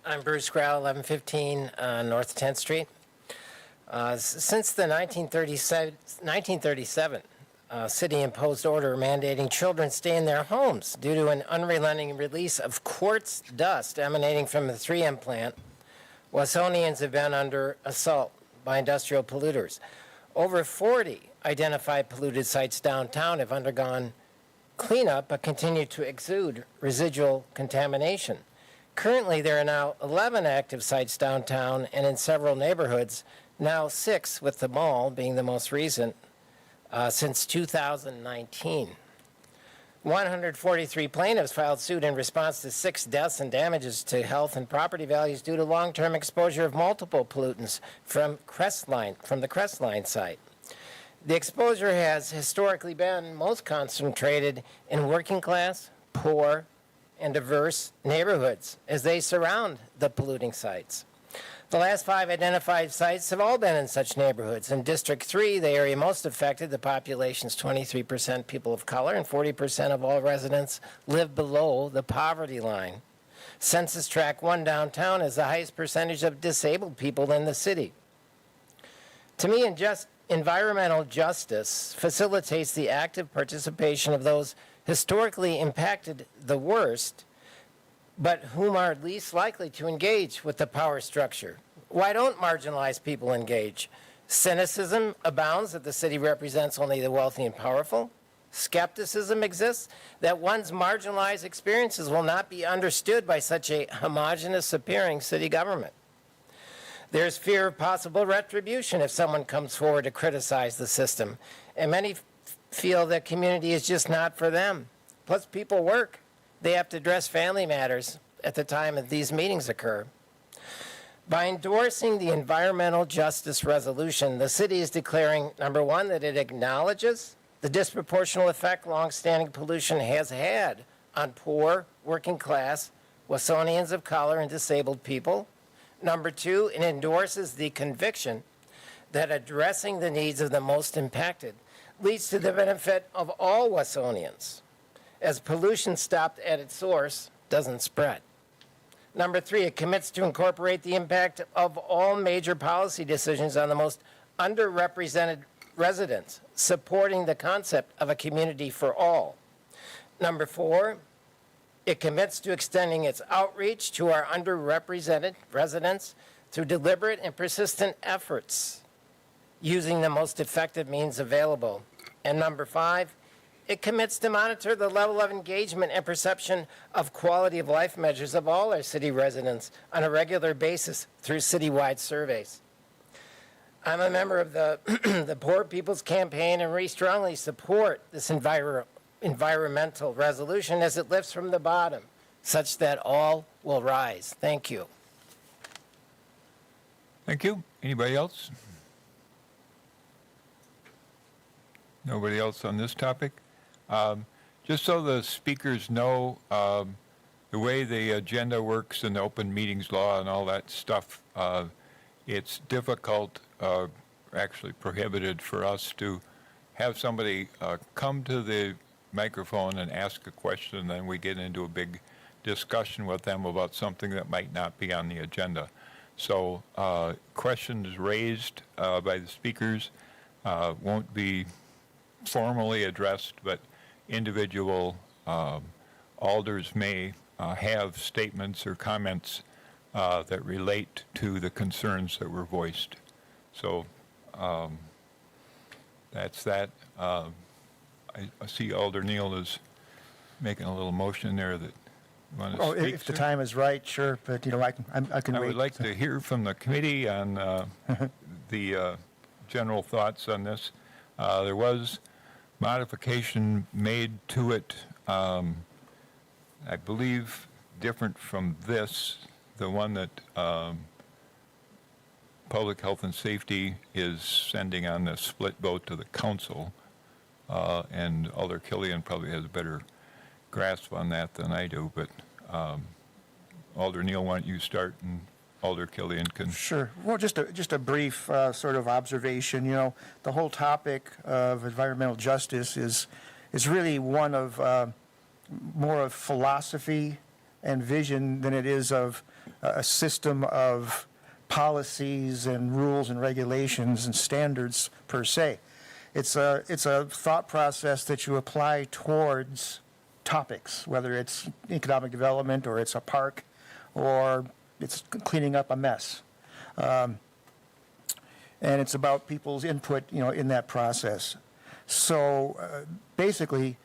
K: I'm Bruce Grau, 1115 North 10th Street. Since the 1937 city-imposed order mandating children stay in their homes due to an unrelenting release of quartz dust emanating from the 3M plant, Wausonians have been under assault by industrial polluters. Over 40 identified polluted sites downtown have undergone cleanup but continue to exude residual contamination. Currently, there are now 11 active sites downtown and in several neighborhoods, now 6 with the mall being the most recent since 2019. 143 plaintiffs filed suit in response to 6 deaths and damages to health and property values due to long-term exposure of multiple pollutants from the Crestline site. The exposure has historically been most concentrated in working class, poor, and diverse neighborhoods as they surround the polluting sites. The last 5 identified sites have all been in such neighborhoods. In District 3, the area most affected, the population is 23% people of color, and 40% of all residents live below the poverty line. Census Tract 1 downtown has the highest percentage of disabled people in the city. To me, environmental justice facilitates the active participation of those historically impacted the worst, but whom are least likely to engage with the power structure. Why don't marginalized people engage? Cynicism abounds that the city represents only the wealthy and powerful. Skepticism exists that one's marginalized experiences will not be understood by such a homogenous appearing city government. There's fear of possible retribution if someone comes forward to criticize the system, and many feel that community is just not for them. Plus, people work. They have to address family matters at the time that these meetings occur. By endorsing the environmental justice resolution, the city is declaring, number one, that it acknowledges the disproportionate effect longstanding pollution has had on poor, working class, Wausonians of color, and disabled people. Number two, it endorses the conviction that addressing the needs of the most impacted leads to the benefit of all Wausonians, as pollution stopped at its source doesn't spread. Number three, it commits to incorporate the impact of all major policy decisions on the most underrepresented residents, supporting the concept of a community for all. Number four, it commits to extending its outreach to our underrepresented residents through deliberate and persistent efforts using the most effective means available. And number five, It commits to monitor the level of engagement and perception of quality of life measures of all our city residents on a regular basis through citywide surveys. I'm a member of the, the Poor People's Campaign, and we strongly support this environmental resolution as it lifts from the bottom, such that all will rise. Thank you.
A: Thank you. Anybody else? Nobody else on this topic? Just so the speakers know, the way the agenda works and the open meetings law and all that stuff, it's difficult, actually prohibited for us to have somebody come to the microphone and ask a question, and then we get into a big discussion with them about something that might not be on the agenda. So questions raised by the speakers won't be formally addressed, but individual alders may have statements or comments that relate to the concerns that were voiced. So that's that. I see Alder Neal is making a little motion there that you want to
F: Oh,
A: speak,
F: if the
A: sir?
F: time is right, sure, but, I can
A: I
F: wait.
A: would like to hear from the committee on the general thoughts on this. There was modification made to it, I believe, different from this, the one that Public Health and Safety is sending on the split vote to the council, and Alder Killian probably has a better grasp on that than I do, but Alder Neal, why don't you start, and Alder Killian can...
F: Sure. Well, just a brief sort of observation. The whole topic of environmental justice is really one of more of philosophy and vision than it is of a system of policies and rules and regulations and standards per se. It's a thought process that you apply towards topics, whether it's economic development or it's a park or it's cleaning up a mess. And it's about people's input, in that process. So basically,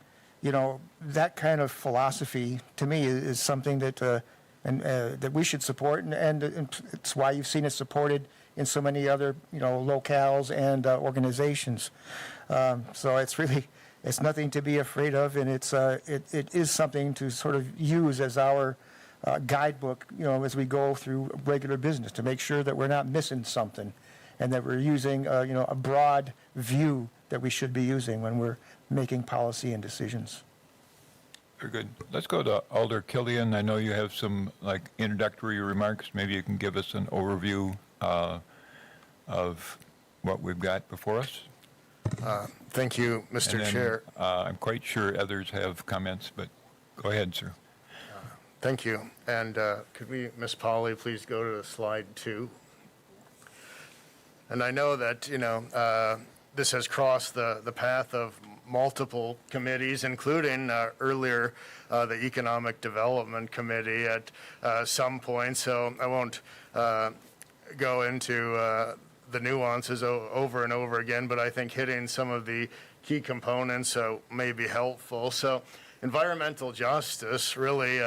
F: that kind of philosophy to me is something that that we should support, and it's why you've seen it supported in so many other, locales and organizations. So it's nothing to be afraid of, and it is something to sort of use as our guidebook, as we go through regular business, to make sure that we're not missing something, and that we're using, a broad view that we should be using when we're making policy and decisions.
A: Very good. Let's go to Alder Killian. I know you have some introductory remarks. Maybe you can give us an overview of what we've got before us.
C: Thank you, Mr.
A: And then,
C: Chair.
A: I'm quite sure others have comments, but go ahead, sir.
C: Thank you. And could we, Ms. Polly, please go to slide 2? And I know that, this has crossed the path of multiple committees, including earlier the Economic Development Committee at some point. So I won't go into the nuances over and over again, but I think hitting some of the key components may be helpful. So environmental justice really,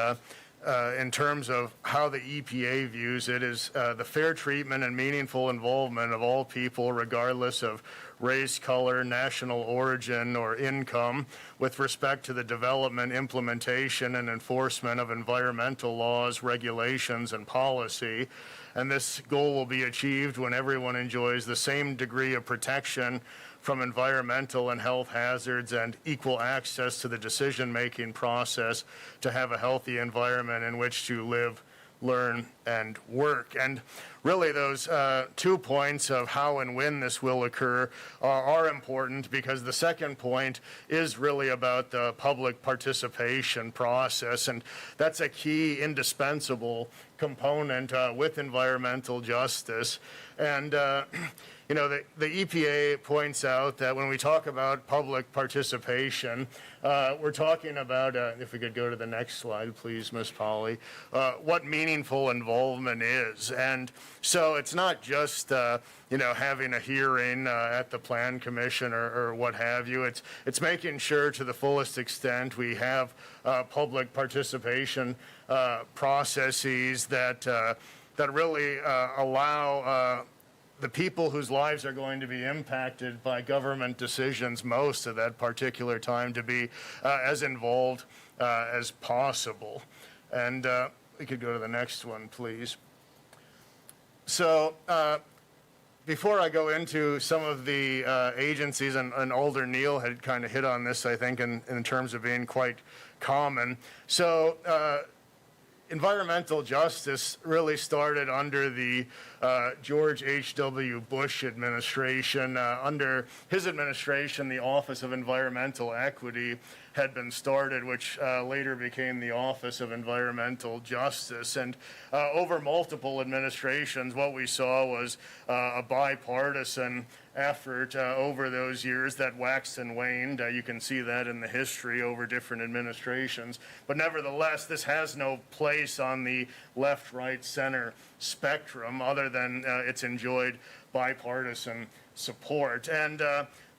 C: in terms of how the EPA views it, is the fair treatment and meaningful involvement of all people, regardless of race, color, national origin, or income, with respect to the development, implementation, and enforcement of environmental laws, regulations, and policy. And this goal will be achieved when everyone enjoys the same degree of protection from environmental and health hazards and equal access to the decision-making process to have a healthy environment in which to live, learn, and work. And really those 2 points of how and when this will occur are important, because the second point is really about the public participation process, and that's a key, indispensable component with environmental justice. And the EPA points out that when we talk about public participation, we're talking about, if we could go to the next slide, please, Ms. Polly, what meaningful involvement is. And so it's not just, having a hearing at the Plan Commission or what have you. It's making sure to the fullest extent we have public participation processes that really allow the people whose lives are going to be impacted by government decisions most at that particular time to be as involved as possible. And we could go to the next one, please. So before I go into some of the agencies, and Alder Neal had kind of hit on this, I think, in terms of being quite common. So environmental justice really started under the George H.W. Bush administration. Under his administration, the Office of Environmental Equity had been started, which later became the Office of Environmental Justice. And over multiple administrations, what we saw was a bipartisan effort over those years that waxed and waned. You can see that in the history over different administrations. But nevertheless, this has no place on the left, right, center spectrum other than it's enjoyed bipartisan support. And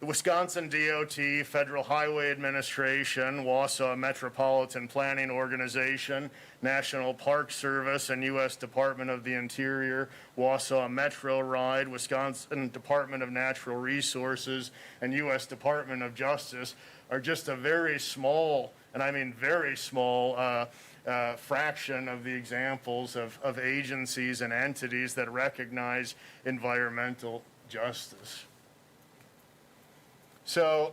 C: the Wisconsin DOT, Federal Highway Administration, Wausau Metropolitan Planning Organization, National Park Service, and U.S. Department of the Interior, Wausau Metro Ride, Wisconsin Department of Natural Resources, and U.S. Department of Justice are just a very small, and I mean very small, fraction of the examples of agencies and entities that recognize environmental justice. So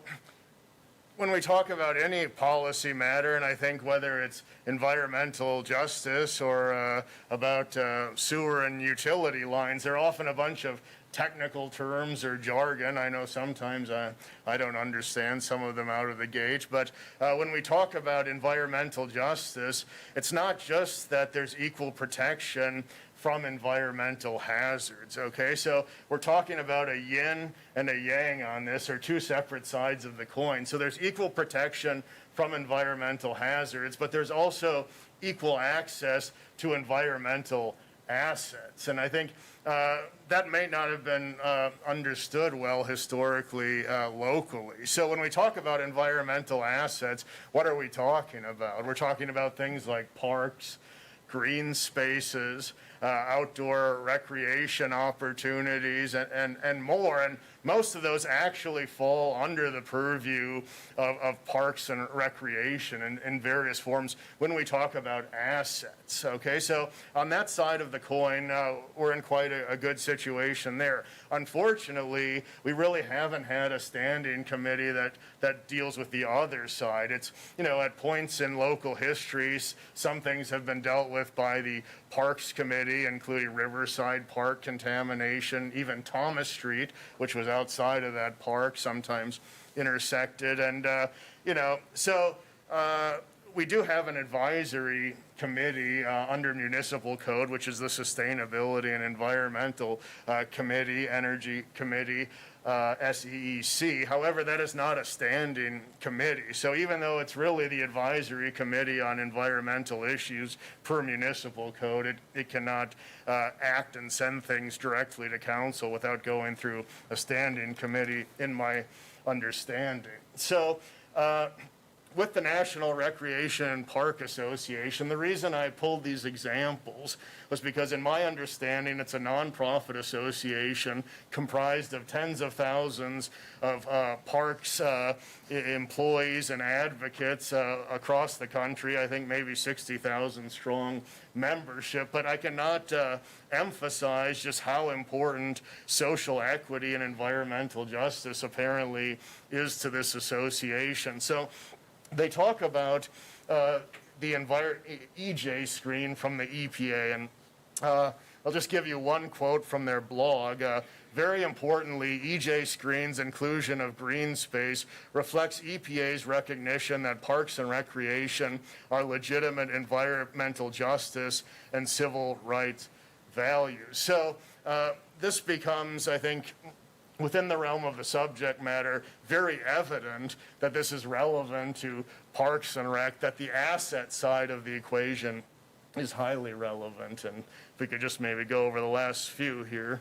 C: when we talk about any policy matter, and I think whether it's environmental justice or about sewer and utility lines, there are often a bunch of technical terms or jargon. I know sometimes I don't understand some of them out of the gate, but when we talk about environmental justice, it's not just that there's equal protection from environmental hazards, okay? So we're talking about a yin and a yang on this, or two separate sides of the coin. So there's equal protection from environmental hazards, but there's also equal access to environmental assets. And I think that may not have been understood well historically locally. So when we talk about environmental assets, what are we talking about? We're talking about things like parks, green spaces, outdoor recreation opportunities, and more. And most of those actually fall under the purview of parks and recreation in various forms when we talk about assets, okay? So on that side of the coin, we're in quite a good situation there. Unfortunately, we really haven't had a standing committee that deals with the other side. It's, at points in local histories, some things have been dealt with by the Parks Committee, including Riverside Park contamination, even Thomas Street, which was outside of that park, sometimes intersected. And, so we do have an advisory committee under municipal code, which is the Sustainability and Environmental Committee, Energy Committee, SEEC. However, that is not a standing committee. So even though it's really the advisory committee on environmental issues per municipal code, it cannot act and send things directly to council without going through a standing committee, in my understanding. So with the National Recreation and Park Association, the reason I pulled these examples was because in my understanding, it's a nonprofit association comprised of tens of thousands of parks employees and advocates across the country. I think maybe 60,000 strong membership, but I cannot emphasize just how important social equity and environmental justice apparently is to this association. So they talk about the EJ screen from the EPA, and I'll just give you one quote from their blog. Very importantly, EJ Screen's inclusion of green space reflects EPA's recognition that parks and recreation are legitimate environmental justice and civil rights values. So this becomes, I think, within the realm of the subject matter, very evident that this is relevant to Parks and Rec, that the asset side of the equation is highly relevant. And if we could just maybe go over the last few here.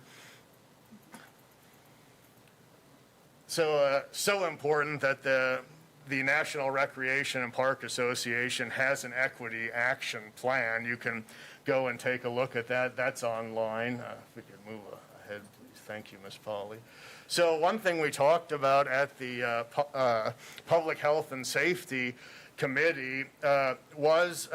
C: So important that the National Recreation and Park Association has an equity action plan. You can go and take a look at that. That's online. If we could move ahead, please. Thank you, Ms. Pauley. So one thing we talked about at the Public Health and Safety Committee was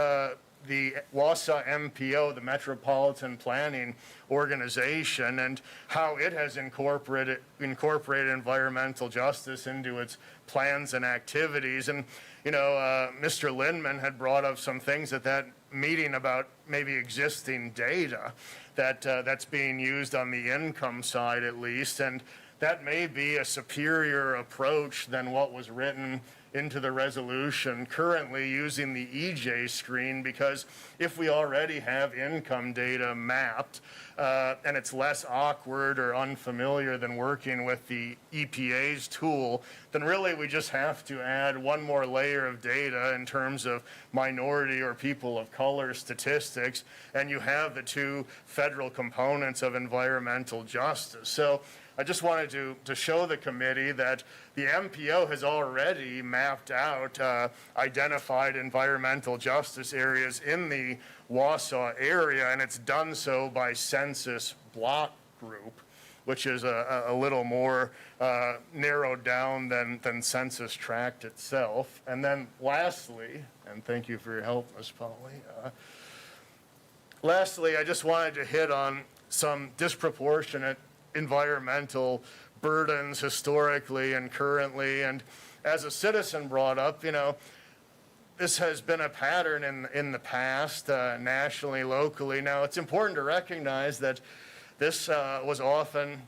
C: the Wausau MPO, the Metropolitan Planning Organization, and how it has incorporated environmental justice into its plans and activities. And, you know, Mr. Lindman had brought up some things at that meeting about maybe existing data that's being used on the income side at least, and that may be a superior approach than what was written into the resolution currently using the EJ screen, because if we already have income data mapped, and it's less awkward or unfamiliar than working with the EPA's tool, then really we just have to add one more layer of data in terms of minority or people of color statistics, and you have the two federal components of environmental justice. So I just wanted to show the committee that the MPO has already mapped out identified environmental justice areas in the Wausau area, and it's done so by census block group, which is a little more narrowed down than census tract itself. And then lastly, and thank you for your help, Ms. Pauley, lastly, I just wanted to hit on some disproportionate environmental burdens historically and currently. And as a citizen brought up, you know, this has been a pattern in the past, nationally, locally. Now, it's important to recognize that this was often,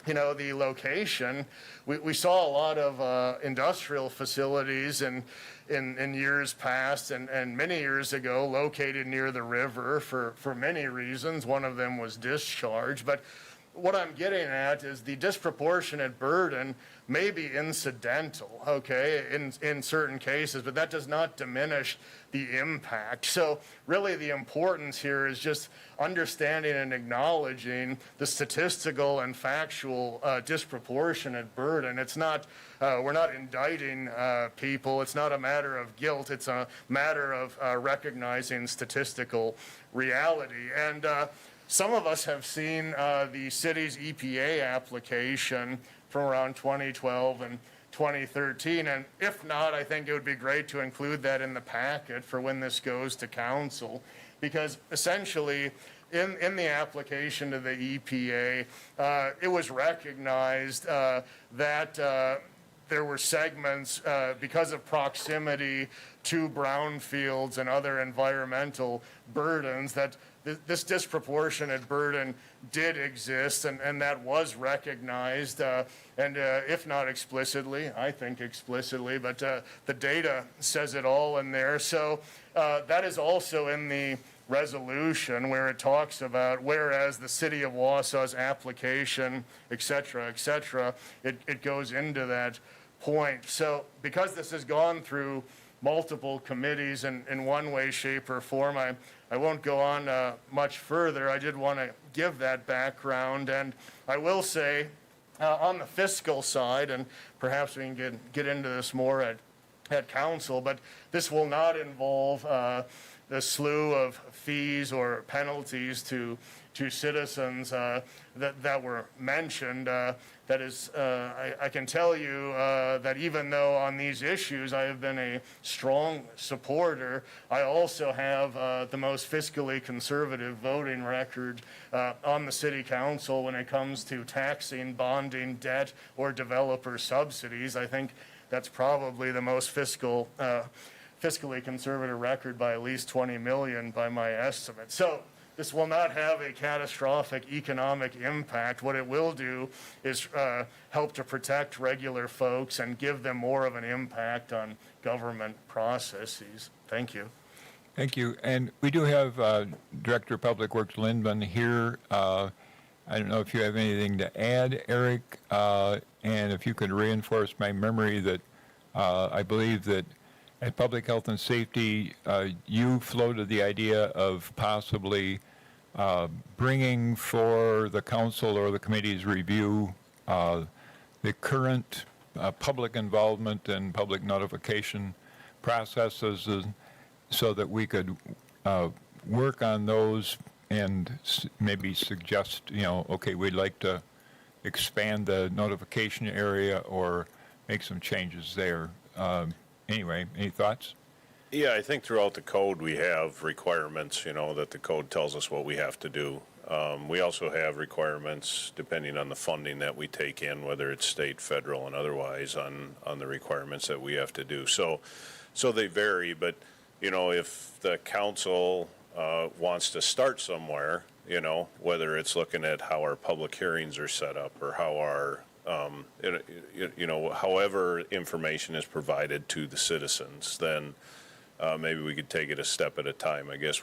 C: you know, the location. We saw a lot of industrial facilities in years past and many years ago located near the river for many reasons. One of them was discharge. But what I'm getting at is the disproportionate burden may be incidental, okay, in certain cases, but that does not diminish the impact. So really the importance here is just understanding and acknowledging the statistical and factual disproportionate burden. It's not, we're not indicting people. It's not a matter of guilt. It's a matter of recognizing statistical reality. And some of us have seen the city's EPA application from around 2012 and 2013, and if not, I think it would be great to include that in the packet for when this goes to council, because essentially in the application to the EPA, it was recognized that there were segments because of proximity to brownfields and other environmental burdens that this disproportionate burden did exist, and that was recognized, and if not explicitly, I think explicitly, but the data says it all in there. So that is also in the resolution where it talks about, whereas the city of Wausau's application, et cetera, it goes into that point. So because this has gone through multiple committees in one way, shape, or form, I won't go on much further. I did want to give that background, and I will say on the fiscal side, and perhaps we can get into this more at council, but this will not involve the slew of fees or penalties to citizens that were mentioned. That is, I can tell you that even though on these issues I have been a strong supporter, I also have the most fiscally conservative voting record on the city council when it comes to taxing, bonding, debt, or developer subsidies. I think that's probably the most fiscally conservative record by at least 20 million by my estimate. So this will not have a catastrophic economic impact. What it will do is help to protect regular folks and give them more of an impact on government processes. Thank you.
A: Thank you. And we do have Director of Public Works Lindman here. I don't know if you have anything to add, Eric, and if you could reinforce my memory that I believe that at Public Health and Safety, you floated the idea of possibly bringing for the council or the committee's review the current public involvement and public notification processes so that we could work on those and maybe suggest, okay, we'd like to expand the notification area or make some changes there. Anyway, any thoughts?
L: Yeah, I think throughout the code, we have requirements, that the code tells us what we have to do. We also have requirements, depending on the funding that we take in, whether it's state, federal, and otherwise, on the requirements that we have to do. So they vary, but, if the council wants to start somewhere, whether it's looking at how our public hearings are set up or how our however information is provided to the citizens, then maybe we could take it a step at a time. I guess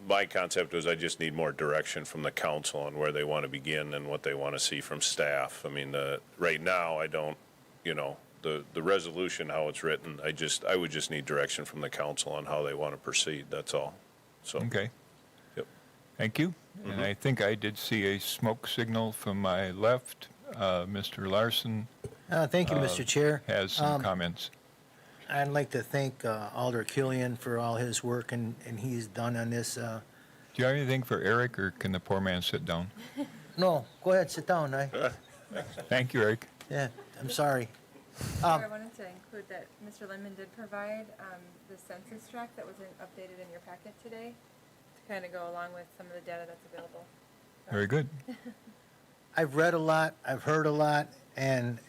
L: my concept was I just need more direction from the council on where they want to begin and what they want to see from staff. I mean, right now, I don't, the resolution, how it's written, I would just need direction from the council on how they want to proceed, that's all. So.
A: Okay.
L: Yep.
A: Thank you. And I think I did see a smoke signal from my left. Mr. Larson
E: Thank you, Mr. Chair.
A: has some comments.
E: I'd like to thank Alder Killian for all his work and he's done on this.
A: Do you have anything for Eric, or can the poor man sit down?
E: No, go ahead, sit down.
A: Thank you, Eric.
E: Yeah, I'm sorry.
B: I wanted to include that Mr. Lindman did provide the census tract that was updated in your packet today to kind of go along with some of the data that's available.
A: Very good.
E: I've read a lot, I've heard a lot, and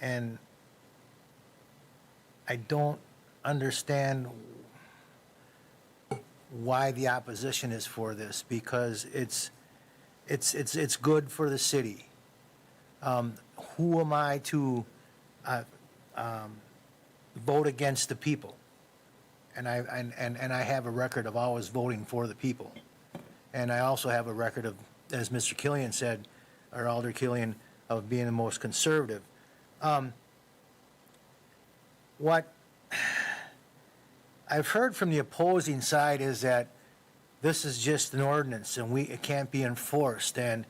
E: I don't understand why the opposition is for this, because it's good for the city. Who am I to vote against the people? And I have a record of always voting for the people. And I also have a record of, as Mr. Killian said, or Alder Killian, of being the most conservative. What I've heard from the opposing side is that this is just an ordinance and it can't be enforced, and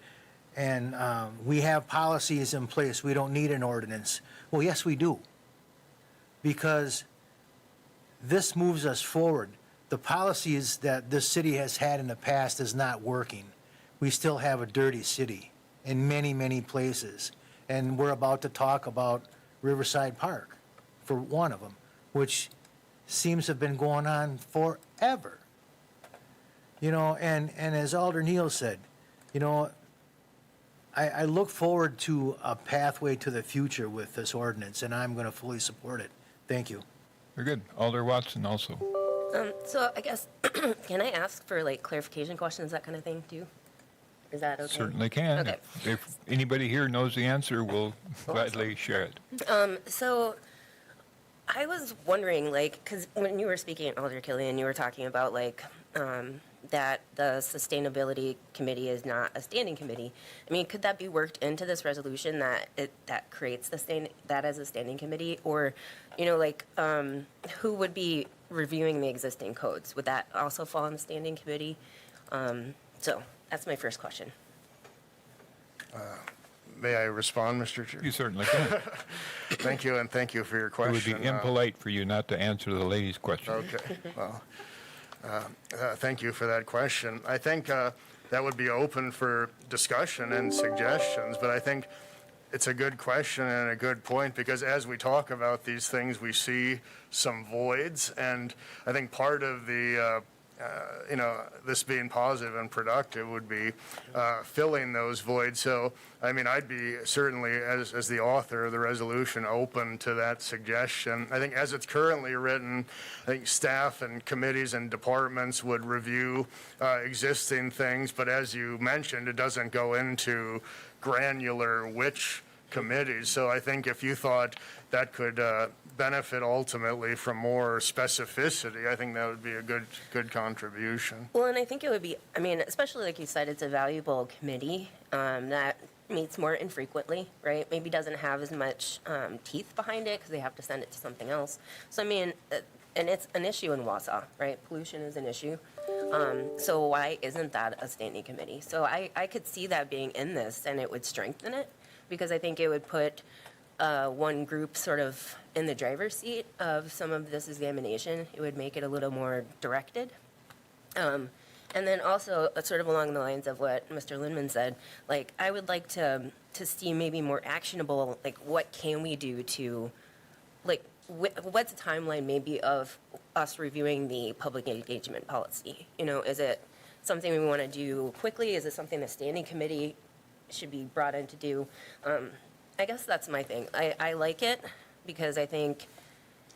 E: we have policies in place. We don't need an ordinance. Well, yes, we do, because this moves us forward. The policies that this city has had in the past is not working. We still have a dirty city in many, many places. And we're about to talk about Riverside Park, for one of them, which seems to have been going on forever. And as Alder Neal said, I look forward to a pathway to the future with this ordinance, and I'm going to fully support it. Thank you.
A: Very good. Alder Watson also.
G: So I guess, can I ask for clarification questions, that kind of thing too? Is that okay?
A: Certainly can.
G: Okay.
A: If anybody here knows the answer, we'll gladly share it.
G: So I was wondering, because when you were speaking, Alder Killian, you were talking about that the Sustainability Committee is not a standing committee. I mean, could that be worked into this resolution that creates that as a standing committee? Or, who would be reviewing the existing codes? Would that also fall on the standing committee? So that's my first question.
C: May I respond, Mr. Chair?
A: You certainly can.
C: Thank you, and thank you for your
A: It would
C: question.
A: be impolite for you not to answer the lady's question.
C: Okay, well, thank you for that question. I think that would be open for discussion and suggestions, but I think it's a good question and a good point, because as we talk about these things, we see some voids, and I think part of the this being positive and productive would be filling those voids. So, I mean, I'd be certainly, as the author of the resolution, open to that suggestion. I think as it's currently written, I think staff and committees and departments would review existing things, but as you mentioned, it doesn't go into granular which committees. So I think if you thought that could benefit ultimately from more specificity, I think that would be a good contribution.
G: Well, and I think it would be, I mean, especially like you said, it's a valuable committee that meets more infrequently, right? Maybe doesn't have as much teeth behind it because they have to send it to something else. So, I mean, and it's an issue in Wausau, right? Pollution is an issue. So why isn't that a standing committee? So I could see that being in this, and it would strengthen it, because I think it would put one group sort of in the driver's seat of some of this examination. It would make it a little more directed. And then also, sort of along the lines of what Mr. Lindman said, like, I would like to see maybe more actionable, like, what can we do to, like, what's the timeline maybe of us reviewing the public engagement policy? You know, is it something we want to do quickly? Is it something the standing committee should be brought in to do? I guess that's my thing. I like it because I think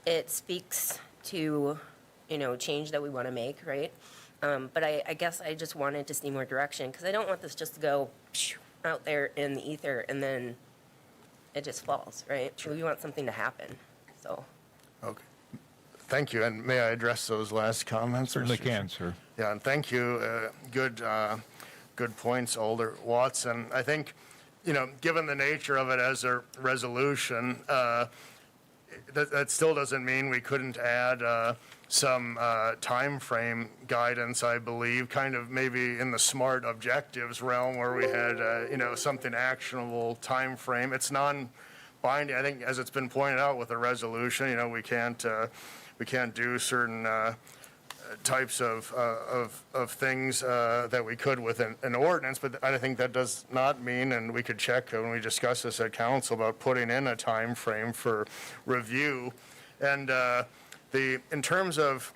G: it speaks to, you know, change that we want to make, right? But I guess I just wanted to see more direction, because I don't want this just to go out there in the ether and then it just falls, right? We want something to happen, so.
C: Okay. Thank you. And may I address those last comments?
A: Certainly
C: Mr. Chair?
A: can, sir.
C: Yeah, and thank you. Good points, Alder Watson. I think, you know, given the nature of it as a resolution, that still doesn't mean we couldn't add some time frame guidance, I believe, kind of maybe in the smart objectives realm where we had, you know, something actionable time frame. It's non-binding. I think, as it's been pointed out with a resolution, you know, we can't do certain types of things that we could with an ordinance, but I think that does not mean, and we could check when we discuss this at council, about putting in a time frame for review. And in terms of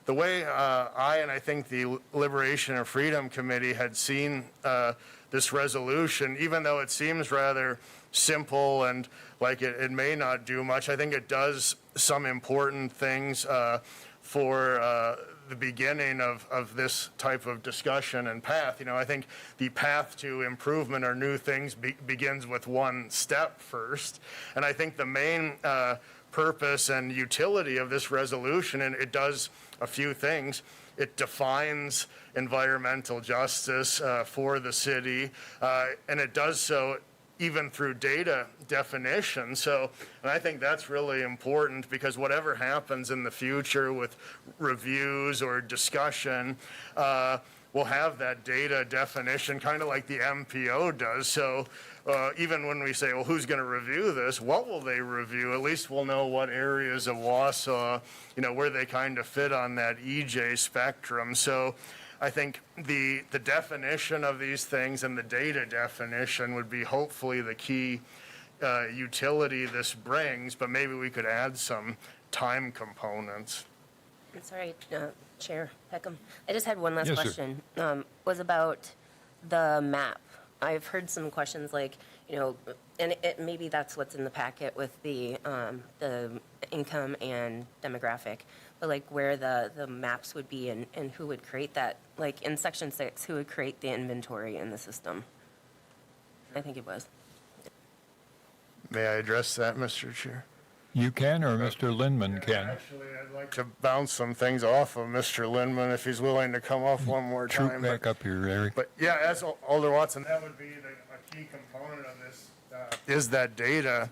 C: the way I think the Liberation and Freedom Committee had seen this resolution, even though it seems rather simple and like it may not do much, I think it does some important things for the beginning of this type of discussion and path. You know, I think the path to improvement or new things begins with one step first. And I think the main purpose and utility of this resolution, and it does a few things. It defines environmental justice for the city, and it does so even through data definition. So, and I think that's really important, because whatever happens in the future with reviews or discussion, we'll have that data definition, kind of like the MPO does. So even when we say, well, who's going to review this? What will they review? At least we'll know what areas of Wausau, you know, where they kind of fit on that EJ spectrum. So I think the definition of these things and the data definition would be hopefully the key utility this brings, but maybe we could add some time components.
G: I'm sorry, Chair Peckham. I just had one last
A: Yes, sir.
G: question. Was about the map. I've heard some questions like, you know, and maybe that's what's in the packet with the income and demographic, but like where the maps would be and who would create that. Like in Section 6, who would create the inventory in the system? I think it was.
C: May I address that, Mr. Chair?
A: You can, or Mr. Lindman can.
C: Actually, I'd like to bounce some things off of Mr. Lindman if he's willing to come off one more
A: Troop
C: time.
A: back up here, Eric.
C: But yeah, as Alder Watson, that would be a key component of this, is that data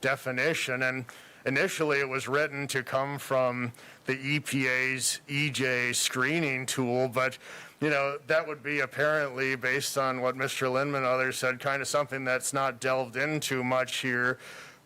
C: definition. And initially, it was written to come from the EPA's EJ screening tool, but you know, that would be apparently, based on what Mr. Lindman and others said, kind of something that's not delved into much here.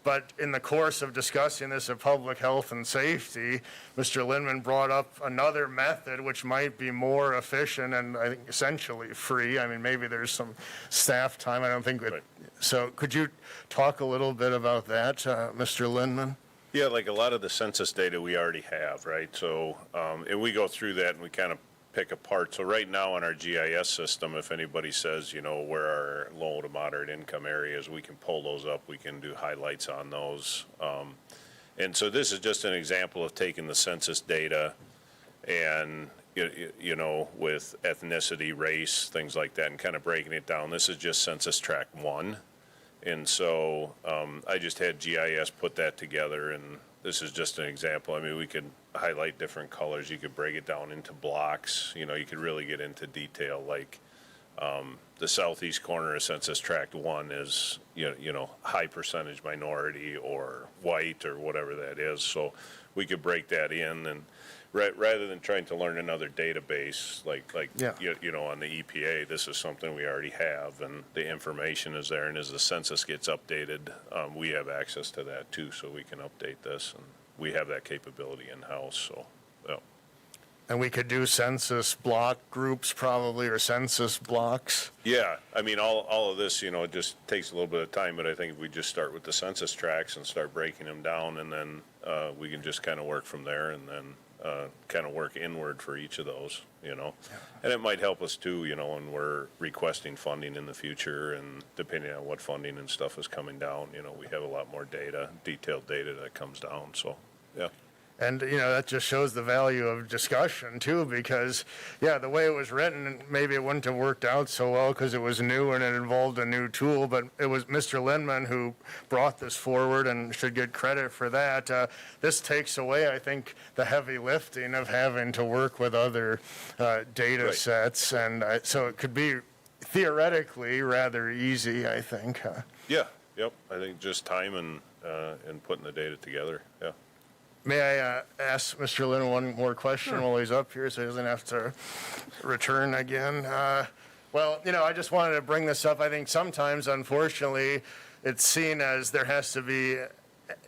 C: But in the course of discussing this at Public Health and Safety, Mr. Lindman brought up another method which might be more efficient and I think essentially free. I mean, maybe there's some staff time. I don't think it.
L: Right.
C: So could you talk a little bit about that, Mr. Lindman?
L: Yeah, like a lot of the census data we already have, right? So, and we go through that and we kind of pick apart. So right now on our GIS system, if anybody says, you know, where our low to moderate income areas, we can pull those up. We can do highlights on those. And so this is just an example of taking the census data and, you know, with ethnicity, race, things like that, and kind of breaking it down. This is just census tract 1. And so I just had GIS put that together, and this is just an example. I mean, we could highlight different colors. You could break it down into blocks. You know, you could really get into detail, like the southeast corner of Census Tract 1 is, you know, high percentage minority or white or whatever that is. So we could break that in, and rather than trying to learn another database
C: Yeah.
L: you know, on the EPA, this is something we already have, and the information is there. And as the census gets updated, we have access to that too, so we can update this, and we have that capability in-house. So, yeah.
C: And we could do census block groups probably, or census blocks.
L: Yeah, I mean, all of this, you know, it just takes a little bit of time, but I think if we just start with the census tracts and start breaking them down, and then we can just kind of work from there, and then kind of work inward for each of those, you know. And it might help us too, you know, when we're requesting funding in the future, and depending on what funding and stuff is coming down, you know, we have a lot more data, detailed data that comes down, so, yeah.
C: And, you know, that just shows the value of discussion, too, because, yeah, the way it was written, maybe it wouldn't have worked out so well because it was new and it involved a new tool, but it was Mr. Lindman who brought this forward and should get credit for that. This takes away, I think, the heavy lifting of having to work with other data
L: Right.
C: sets, and so it could be theoretically rather easy, I think.
L: Yeah, yep, I think just time and putting the data together, yeah.
C: May I ask Mr. Lynn one more question while he's up here so he doesn't have to return again? Well, you know, I just wanted to bring this up. I think sometimes, unfortunately, it's seen as there has to be,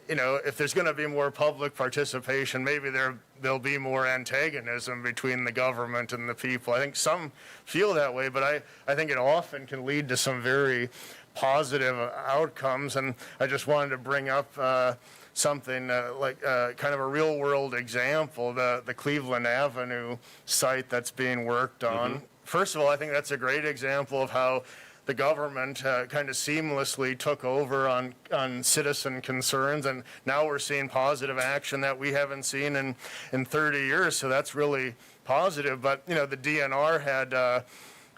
C: you know, if there's going to be more public participation, maybe there'll be more antagonism between the government and the people. I think some feel that way, but I think it often can lead to some very positive outcomes. And I just wanted to bring up something like kind of a real world example, the Cleveland Avenue site that's being worked on. First of all, I think that's a great example of how the government kind of seamlessly took over on citizen concerns, and now we're seeing positive action that we haven't seen in 30 years, so that's really positive. But, you know, the DNR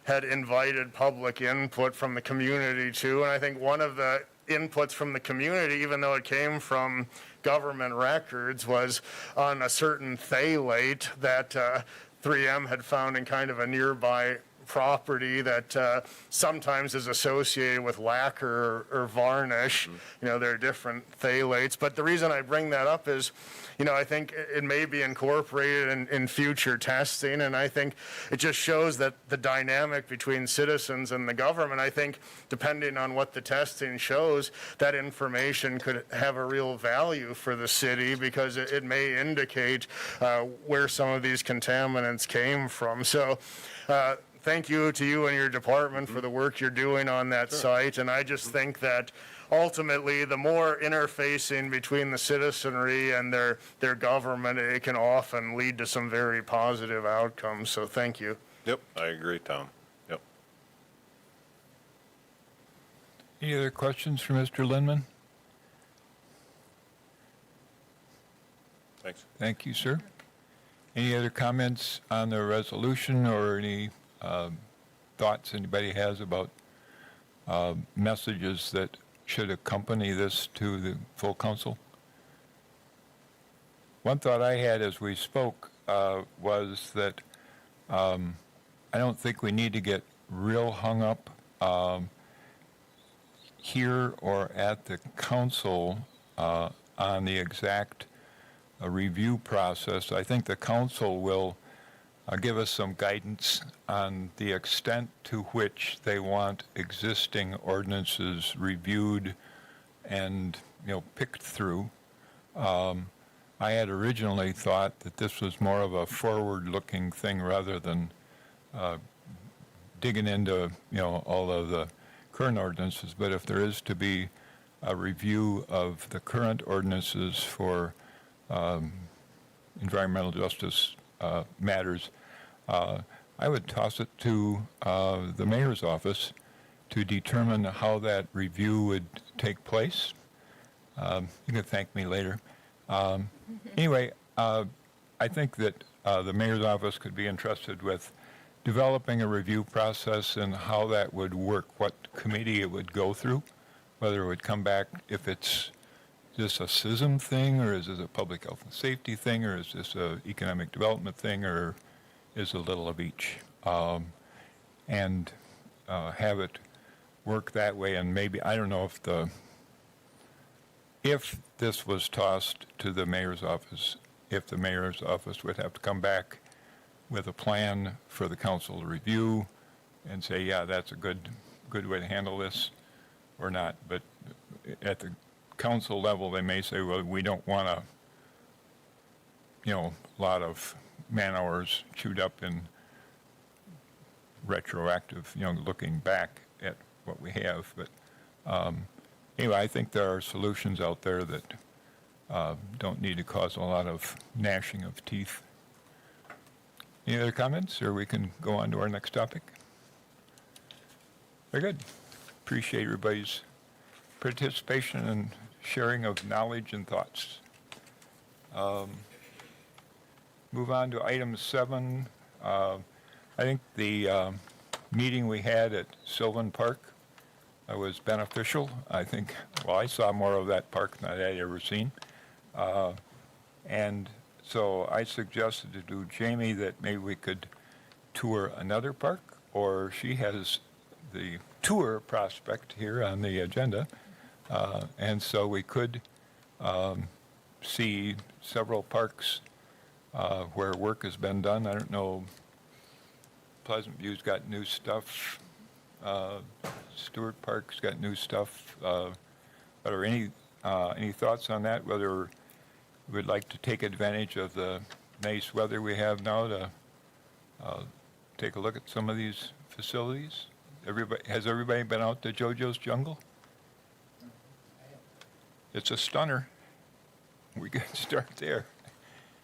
C: had invited public input from the community too, and I think one of the inputs from the community, even though it came from government records, was on a certain phthalate that 3M had found in kind of a nearby property that sometimes is associated with lacquer or varnish. You know, there are different phthalates. But the reason I bring that up is, you know, I think it may be incorporated in future testing, and I think it just shows that the dynamic between citizens and the government, I think, depending on what the testing shows, that information could have a real value for the city because it may indicate where some of these contaminants came from. So, thank you to you and your department for the work you're doing on that site, and I just think that ultimately, the more interfacing between the citizenry and their government, it can often lead to some very positive outcomes. So thank you.
L: Yep, I agree, Tom. Yep.
A: Any other questions for Mr. Lindman?
L: Thanks.
A: Thank you, sir. Any other comments on the resolution or any thoughts anybody has about messages that should accompany this to the full council? One thought I had as we spoke was that I don't think we need to get real hung up here or at the council on the exact review process. I think the council will give us some guidance on the extent to which they want existing ordinances reviewed and, you know, picked through. I had originally thought that this was more of a forward-looking thing rather than digging into, you know, all of the current ordinances. But if there is to be a review of the current ordinances for environmental justice matters, I would toss it to the mayor's office to determine how that review would take place. You can thank me later. Anyway, I think that the mayor's office could be entrusted with developing a review process and how that would work, what committee it would go through. whether it would come back, if it's just a SISM thing, or is it a public health and safety thing, or is this a economic development thing, or is a little of each? And have it work that way, and maybe, I don't know if this was tossed to the mayor's office, if the mayor's office would have to come back with a plan for the council to review and say, yeah, that's a good way to handle this, or not. But at the council level, they may say, well, we don't want a lot of man hours chewed up in retroactive, looking back at what we have. But anyway, I think there are solutions out there that don't need to cause a lot of gnashing of teeth. Any other comments, or we can go on to our next topic? Very good. Appreciate everybody's participation and sharing of knowledge and thoughts. Move on to item 7. I think the meeting we had at Sylvan Park was beneficial. I think, well, I saw more of that park than I had ever seen. And so I suggested to Jamie that maybe we could tour another park, or she has the tour prospect here on the agenda. And so we could see several parks where work has been done. I don't know, Pleasant View's got new stuff. Stewart Park's got new stuff. Are any thoughts on that, whether we'd like to take advantage of the nice weather we have now to take a look at some of these facilities? Has everybody been out to JoJo's Jungle? It's a stunner. We could start there.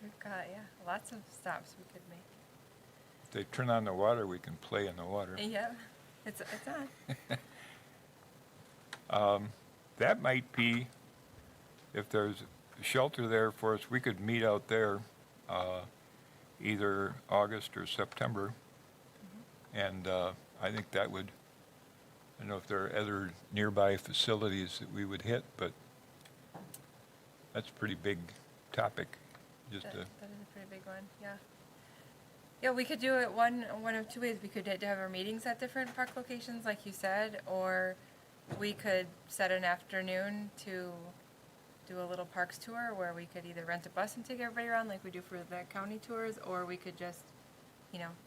B: We've got, lots of stops we could make.
A: If they turn on the water, we can play in the water.
B: Yeah, it's on.
A: That might be, if there's a shelter there for us, we could meet out there either August or September. And I think that would, I don't know if there are other nearby facilities that we would hit, but that's a pretty big topic.
B: That is a pretty big one, yeah. Yeah, we could do it one of two ways. We could have our meetings at different park locations, like you said, or we could set an afternoon to do a little parks tour where we could either rent a bus and take everybody around like we do for the county tours, or we could just,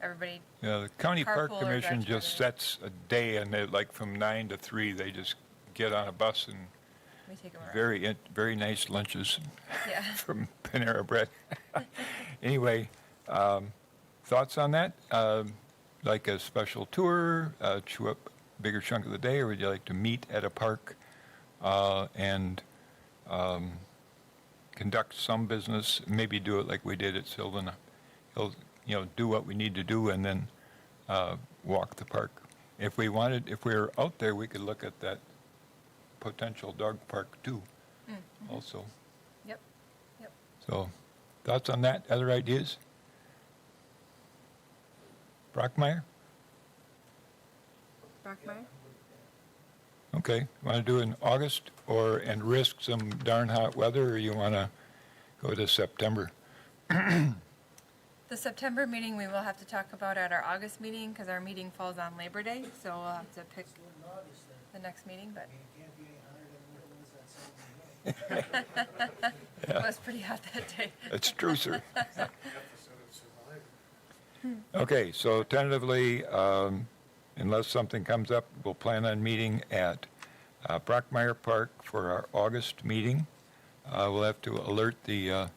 B: everybody.
A: Yeah, the County Park
B: Carpool or
A: Commission
B: drive
A: just
B: together.
A: sets a day, and they, like from 9 to 3, they just get on a bus and
B: We take them around.
A: very nice lunches
B: Yeah.
A: from Panera Bread. Anyway, thoughts on that? Like a special tour, chew up a bigger chunk of the day, or would you like to meet at a park and conduct some business, maybe do it like we did at Sylvan Hill, do what we need to do and then walk the park. If we were out there, we could look at that potential dog park too, also.
B: Yep.
A: So, thoughts on that? Other ideas? Brockmeyer?
B: Brockmeyer?
A: Okay, want to do it in August and risk some darn hot weather, or you want to go to September?
B: The September meeting we will have to talk about at our August meeting, because our meeting falls on Labor Day, so we'll have to pick the next meeting, but it was pretty hot that day.
A: It's true, sir. Okay, so tentatively, unless something comes up, we'll plan on meeting at Brockmeyer Park for our August meeting. We'll have to alert the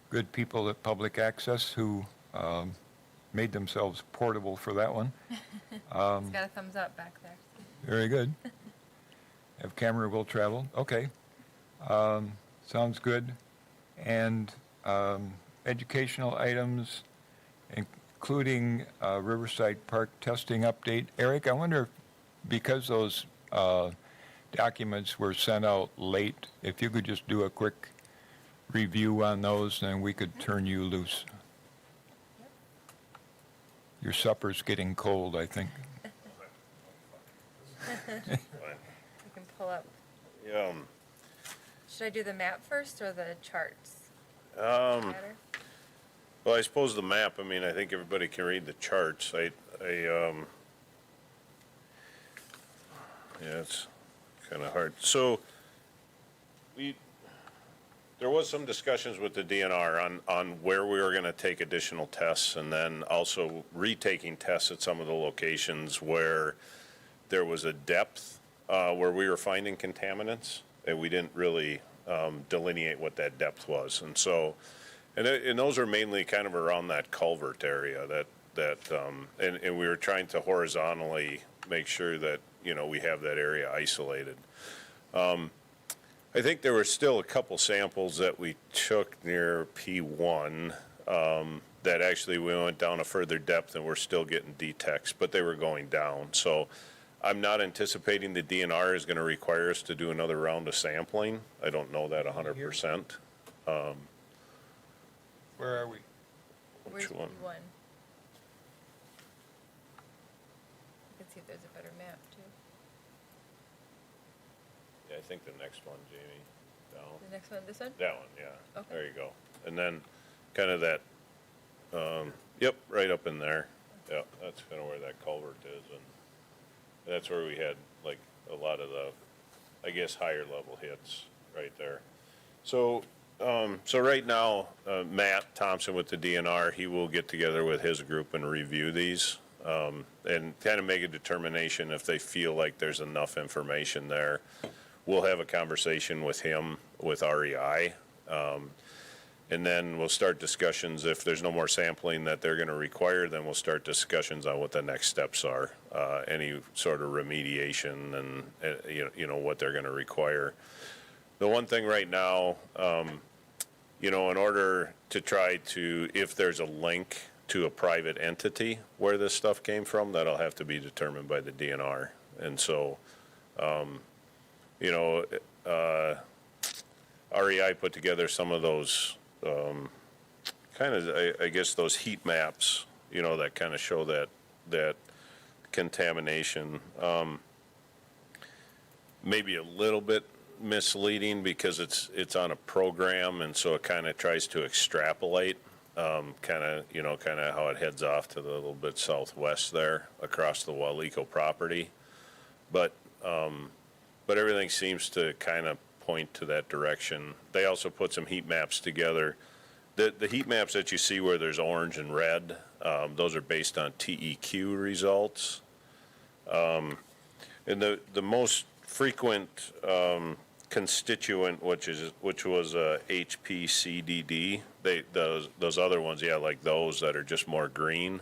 A: good people at Public Access who made themselves portable for that one.
B: It's got a thumbs up back there.
A: Very good. Have camera will travel. Okay. Sounds good. And educational items, including Riverside Park testing update. Eric, I wonder if, because those documents were sent out late, if you could just do a quick review on those, and we could turn you loose. Your supper's getting cold, I think.
B: We can pull up Should I do the map first or the charts? Matter?
L: Well, I suppose the map, I mean, I think everybody can read the charts. Yeah, it's kind of hard. So, there was some discussions with the DNR on where we were going to take additional tests, and then also retaking tests at some of the locations where there was a depth where we were finding contaminants, and we didn't really delineate what that depth was. And so, and those are mainly kind of around that culvert area and we were trying to horizontally make sure that, we have that area isolated. I think there were still a couple samples that we took near P1 that actually we went down a further depth and we're still getting detects, but they were going down. So I'm not anticipating the DNR is going to require us to do another round of sampling. I don't know that 100%.
A: Where are we?
B: Where's
L: one?
B: P1? You can see if there's a better map, too.
L: Yeah, I think the next one, Jamie, down.
B: The next one, this one?
L: That one, yeah.
B: Okay.
L: There you go. And then kind of that, yep, right up in there. Yeah, that's kind of where that culvert is. And that's where we had like a lot of the, I guess, higher level hits right there. So, so right now, Matt Thompson with the DNR, he will get together with his group and review these and kind of make a determination if they feel like there's enough information there. We'll have a conversation with him, with REI, and then we'll start discussions. If there's no more sampling that they're going to require, then we'll start discussions on what the next steps are, any sort of remediation and, what they're going to require. The one thing right now, in order to try to, if there's a link to a private entity where this stuff came from, that'll have to be determined by the DNR. And so, REI put together some of those kind of, I guess, those heat maps, that kind of show that contamination. Maybe a little bit misleading because it's on a program, and so it kind of tries to extrapolate kind of how it heads off to the little bit southwest there across the Waleco property. But everything seems to kind of point to that direction. They also put some heat maps together. The heat maps that you see where there's orange and red, those are based on TEQ results. And the most frequent constituent, which was HPCDD, those other ones, yeah, like those that are just more green,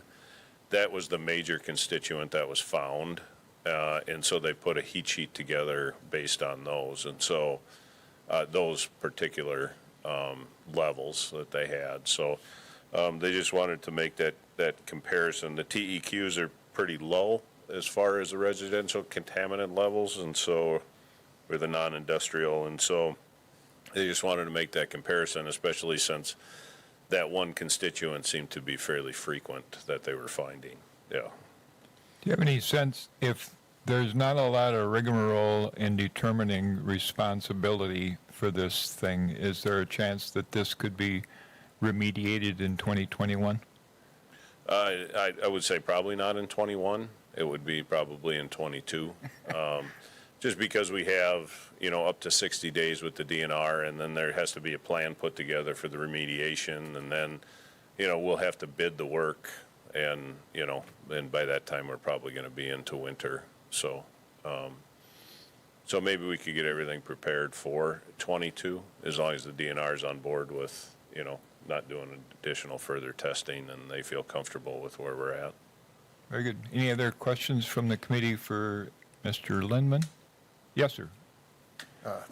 L: that was the major constituent that was found. And so they put a heat sheet together based on those. And so those particular levels that they had. So they just wanted to make that comparison. The TEQs are pretty low as far as the residential contaminant levels, and so, or the non-industrial. And so they just wanted to make that comparison, especially since that one constituent seemed to be fairly frequent that they were finding. Yeah.
A: Do you have any sense if there's not a lot of rigmarole in determining responsibility for this thing, is there a chance that this could be remediated in 2021?
L: I would say probably not in 21. It would be probably in 22. Just because we have, up to 60 days with the DNR, and then there has to be a plan put together for the remediation, and then, we'll have to bid the work, and, and by that time, we're probably going to be into winter. So, so maybe we could get everything prepared for 22, as long as the DNR is on board with, not doing additional further testing, and they feel comfortable with where we're at.
A: Very good. Any other questions from the committee for Mr. Lindman? Yes, sir.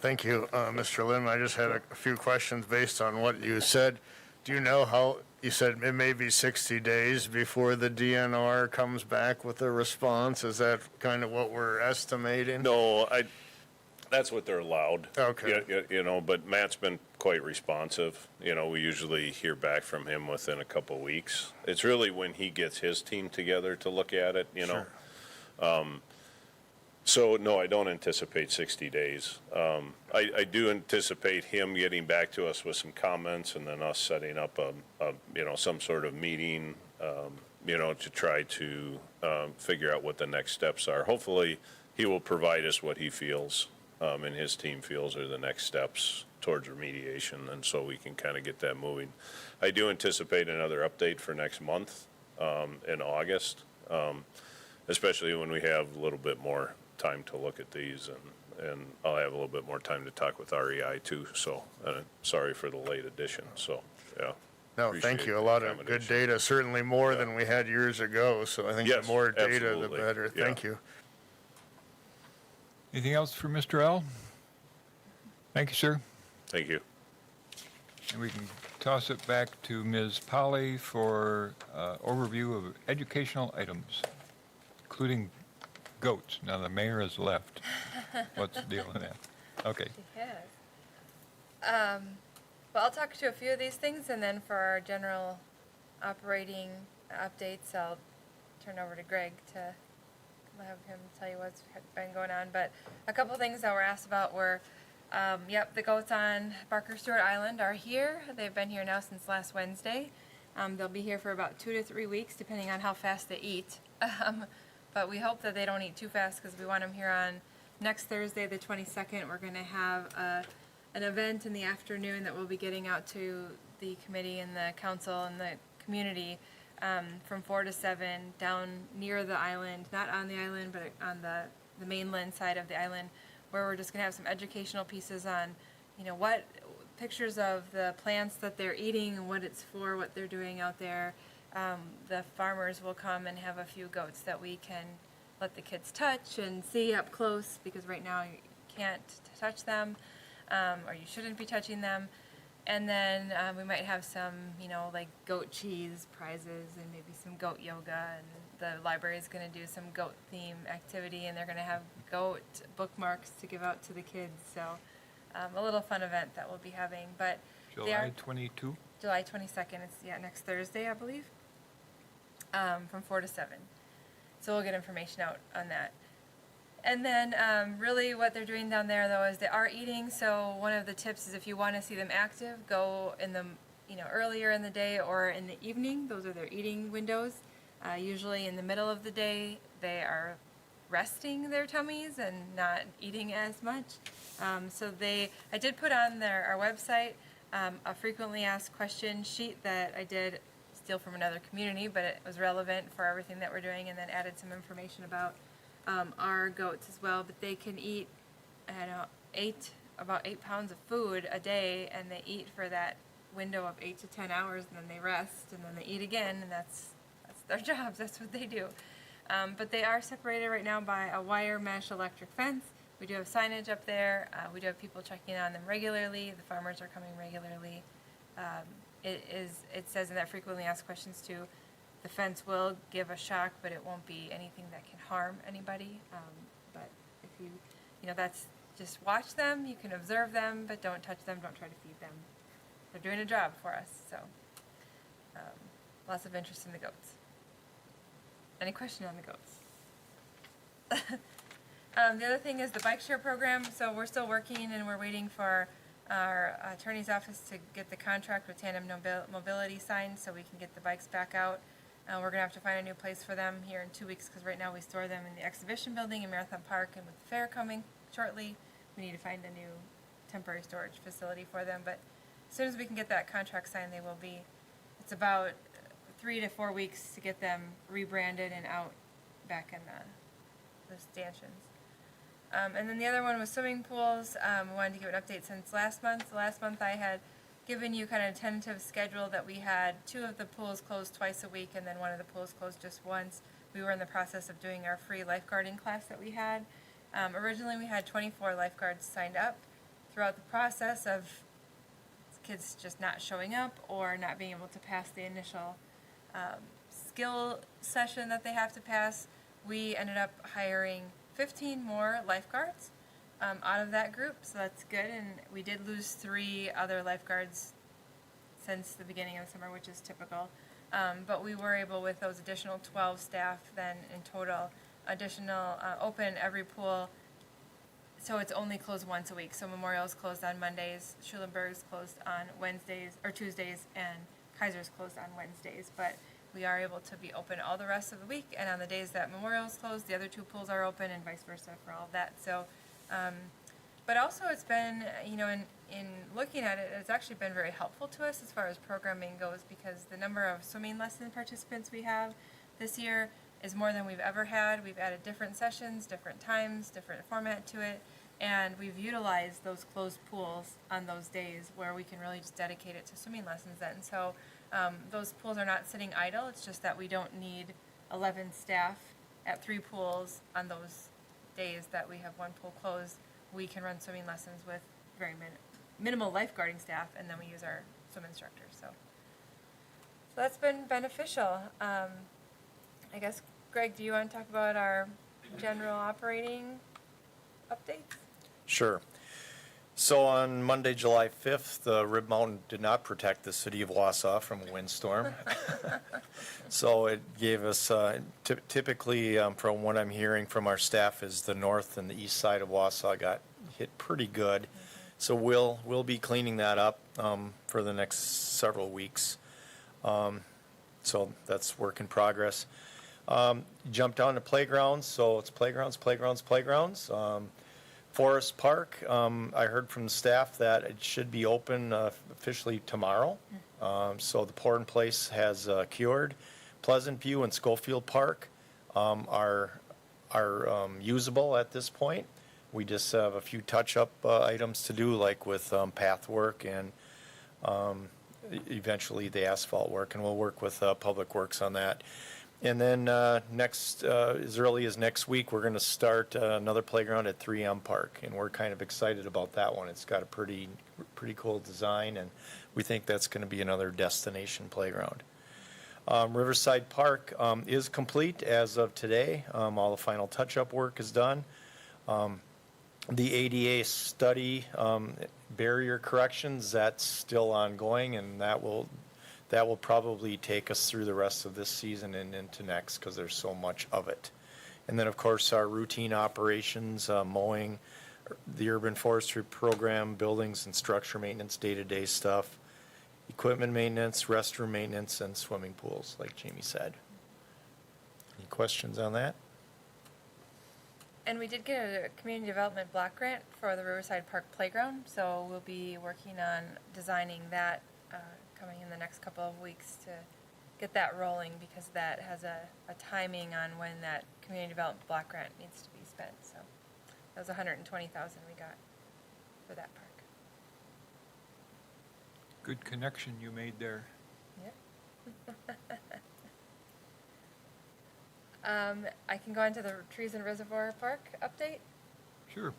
C: Thank you, Mr. Lindman. I just had a few questions based on what you said. Do you know how, you said it may be 60 days before the DNR comes back with a response? Is that kind of what we're estimating?
L: No, that's what they're allowed.
C: Okay.
L: But Matt's been quite responsive. We usually hear back from him within a couple of weeks. It's really when he gets his team together to look at it,
C: Sure.
L: So, no, I don't anticipate 60 days. I do anticipate him getting back to us with some comments and then us setting up some sort of meeting, to try to figure out what the next steps are. Hopefully, he will provide us what he feels and his team feels are the next steps towards remediation, and so we can kind of get that moving. I do anticipate another update for next month in August, especially when we have a little bit more time to look at these, and I'll have a little bit more time to talk with REI too, so sorry for the late addition, so, yeah.
C: No, thank
L: Appreciate
C: you. A
L: the
C: lot of good
L: accommodation.
C: data, certainly more
L: Yeah.
C: than we had years ago. So I think the
L: Yes,
C: more data, the
L: absolutely.
C: better.
L: Yeah.
C: Thank you.
A: Anything else for Mr. L? Thank you, sir.
L: Thank you.
A: And we can toss it back to Ms. Polly for overview of educational items, including goats. Now, the mayor has left. What's the deal with that? Okay.
B: Yes. Well, I'll talk to a few of these things, and then for our general operating updates, I'll turn over to Greg to have him tell you what's been going on. But a couple things that were asked about were, the goats on Barker Stewart Island are here. They've been here now since last Wednesday. They'll be here for about 2 to 3 weeks, depending on how fast they eat. But we hope that they don't eat too fast because we want them here on next Thursday, the 22nd. We're going to have an event in the afternoon that we'll be getting out to the committee and the council and the community from 4 to 7 down near the island, not on the island, but on the mainland side of the island, where we're just going to have some educational pieces on, what pictures of the plants that they're eating and what it's for, what they're doing out there. The farmers will come and have a few goats that we can let the kids touch and see up close, because right now you can't touch them, or you shouldn't be touching them. And then we might have some, like goat cheese prizes and maybe some goat yoga. And the library is going to do some goat theme activity, and they're going to have goat bookmarks to give out to the kids. So a little fun event that we'll be having. But they are
A: July 22?
B: July 22nd. It's next Thursday, I believe, from 4 to 7. So we'll get information out on that. And then really what they're doing down there, though, is they are eating. So one of the tips is if you want to see them active, go in the earlier in the day or in the evening. Those are their eating windows. Usually in the middle of the day, they are resting their tummies and not eating as much. I did put on our website a frequently asked question sheet that I did steal from another community, but it was relevant for everything that we're doing, and then added some information about our goats as well. But they can eat, about 8 pounds of food a day, and they eat for that window of 8 to 10 hours, and then they rest, and then they eat again, and that's their jobs. That's what they do. But they are separated right now by a wire mesh electric fence. We do have signage up there. We do have people checking on them regularly. The farmers are coming regularly. It says in that frequently asked questions too, the fence will give a shock, but it won't be anything that can harm anybody. But if that's just watch them. You can observe them, but don't touch them. Don't try to feed them. They're doing a job for us. So lots of interest in the goats. Any question on the goats? The other thing is the bike share program. So we're still working, and we're waiting for our attorney's office to get the contract with Tandem Mobility signed so we can get the bikes back out. We're going to have to find a new place for them here in 2 weeks, because right now we store them in the exhibition building in Marathon Park, and with the fair coming shortly, we need to find a new temporary storage facility for them. But as soon as we can get that contract signed, it's about 3 to 4 weeks to get them rebranded and out back in the stanchions. And then the other one was swimming pools. We wanted to give an update since last month. Last month I had given you kind of a tentative schedule that we had 2 of the pools closed twice a week, and then 1 of the pools closed just once. We were in the process of doing our free lifeguarding class that we had. Originally we had 24 lifeguards signed up. Throughout the process of kids just not showing up or not being able to pass the initial skill session that they have to pass, we ended up hiring 15 more lifeguards out of that group, so that's good. And we did lose 3 other lifeguards since the beginning of the summer, which is typical. But we were able, with those additional 12 staff then in total, additional, open every pool. So it's only closed once a week. So Memorial's closed on Mondays, Schulenburg's closed on Wednesdays or Tuesdays, and Kaiser's closed on Wednesdays. But we are able to be open all the rest of the week, and on the days that Memorial's closed, the other two pools are open, and vice versa for all of that. So, but also it's been, in looking at it, it's actually been very helpful to us as far as programming goes, because the number of swimming lesson participants we have this year is more than we've ever had. We've added different sessions, different times, different format to it, and we've utilized those closed pools on those days where we can really just dedicate it to swimming lessons then. So those pools are not sitting idle. It's just that we don't need 11 staff at 3 pools on those days that we have one pool closed. We can run swimming lessons with very minimal lifeguarding staff, and then we use our swim instructors. So that's been beneficial. I guess, Greg, do you want to talk about our general operating updates?
H: Sure. So on Monday, July 5th, Rib Mountain did not protect the city of Wausau from a windstorm. So it gave us, typically, from what I'm hearing from our staff, is the north and the east side of Wausau got hit pretty good. So we'll be cleaning that up for the next several weeks. So that's work in progress. Jump down to playgrounds. So it's playgrounds. Forest Park, I heard from the staff that it should be open officially tomorrow. So the pour in place has cured. Pleasant View and Schofield Park are usable at this point. We just have a few touch-up items to do, like with path work and eventually the asphalt work, and we'll work with Public Works on that. And then next, as early as next week, we're going to start another playground at 3M Park, and we're kind of excited about that one. It's got a pretty cool design, and we think that's going to be another destination playground. Riverside Park is complete as of today. All the final touch-up work is done. The ADA study, barrier corrections, that's still ongoing, and that will probably take us through the rest of this season and into next, because there's so much of it. And then, of course, our routine operations, mowing, the urban forestry program, buildings and structure maintenance, day-to-day stuff, equipment maintenance, restroom maintenance, and swimming pools, like Jamie said. Any questions on that?
B: And we did get a community development block grant for the Riverside Park Playground, so we'll be working on designing that coming in the next couple of weeks to get that rolling, because that has a timing on when that community development block grant needs to be spent. So that was $120,000 we got for that park.
A: Good connection you made there.
B: Yep. I can go into the Trees and Reservoir Park update.
A: Sure.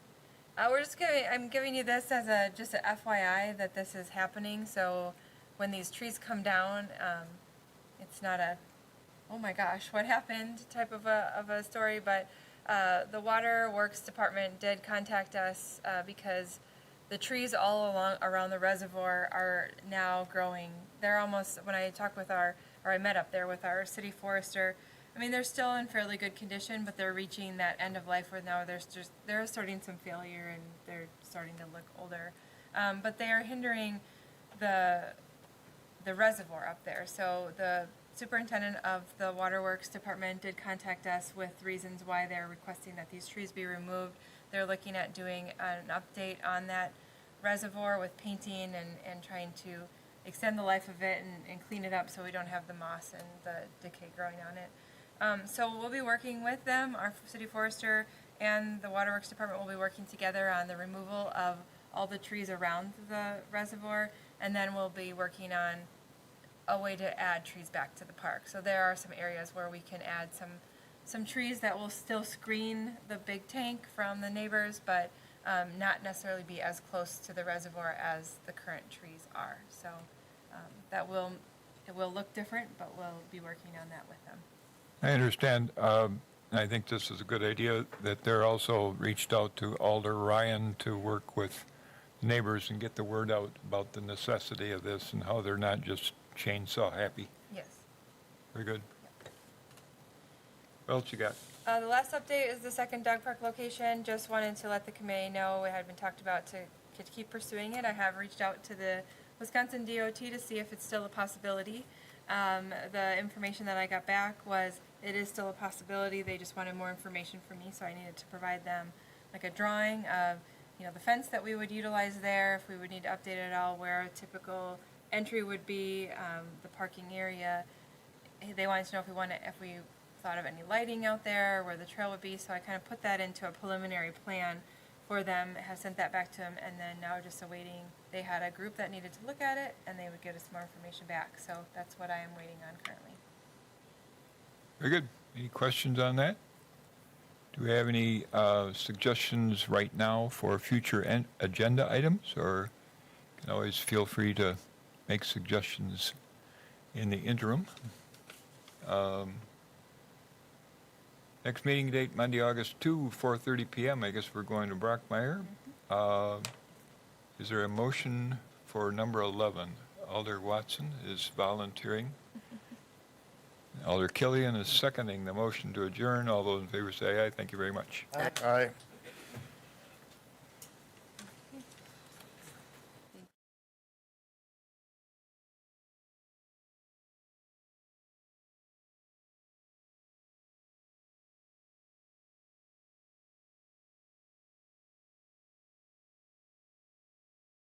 B: I'm giving you this as just a FYI that this is happening. So when these trees come down, it's not a, oh my gosh, what happened type of a story. But the Water Works Department did contact us because the trees all around the reservoir are now growing. They're almost, when I talked with I met up there with our city forester, I mean, they're still in fairly good condition, but they're reaching that end of life where now they're starting some failure and they're starting to look older. But they are hindering the reservoir up there. So the superintendent of the Waterworks Department did contact us with reasons why they're requesting that these trees be removed. They're looking at doing an update on that reservoir with painting and trying to extend the life of it and clean it up so we don't have the moss and the decay growing on it. So we'll be working with them, our city forester and the Waterworks Department will be working together on the removal of all the trees around the reservoir, and then we'll be working on a way to add trees back to the park. So there are some areas where we can add some trees that will still screen the big tank from the neighbors, but not necessarily be as close to the reservoir as the current trees are. So it will look different, but we'll be working on that with them.
A: I understand. I think this is a good idea that they're also reached out to Alder Ryan to work with neighbors and get the word out about the necessity of this and how they're not just chainsaw happy.
B: Yes.
A: Very good. What else you got?
B: The last update is the second dog park location. Just wanted to let the committee know it had been talked about to keep pursuing it. I have reached out to the Wisconsin DOT to see if it's still a possibility. The information that I got back was it is still a possibility. They just wanted more information from me, so I needed to provide them like a drawing of, you know, the fence that we would utilize there, if we would need to update it at all, where a typical entry would be, the parking area. They wanted to know if we thought of any lighting out there, where the trail would be, so I kind of put that into a preliminary plan for them, have sent that back to them, and then now just awaiting, they had a group that needed to look at it, and they would get us more information back, so that's what I am waiting on currently.
A: Very good. Any questions on that? Do we have any suggestions right now for future agenda items, or you can always feel free to make suggestions in the interim? Next meeting date, Monday, August 2, 4:30 PM. I guess we're going to Brockmeyer. Is there a motion for number 11? Alder Watson is volunteering. Alder Killian is seconding the motion to adjourn. All those in favor say aye. Thank you very much.
C: Aye.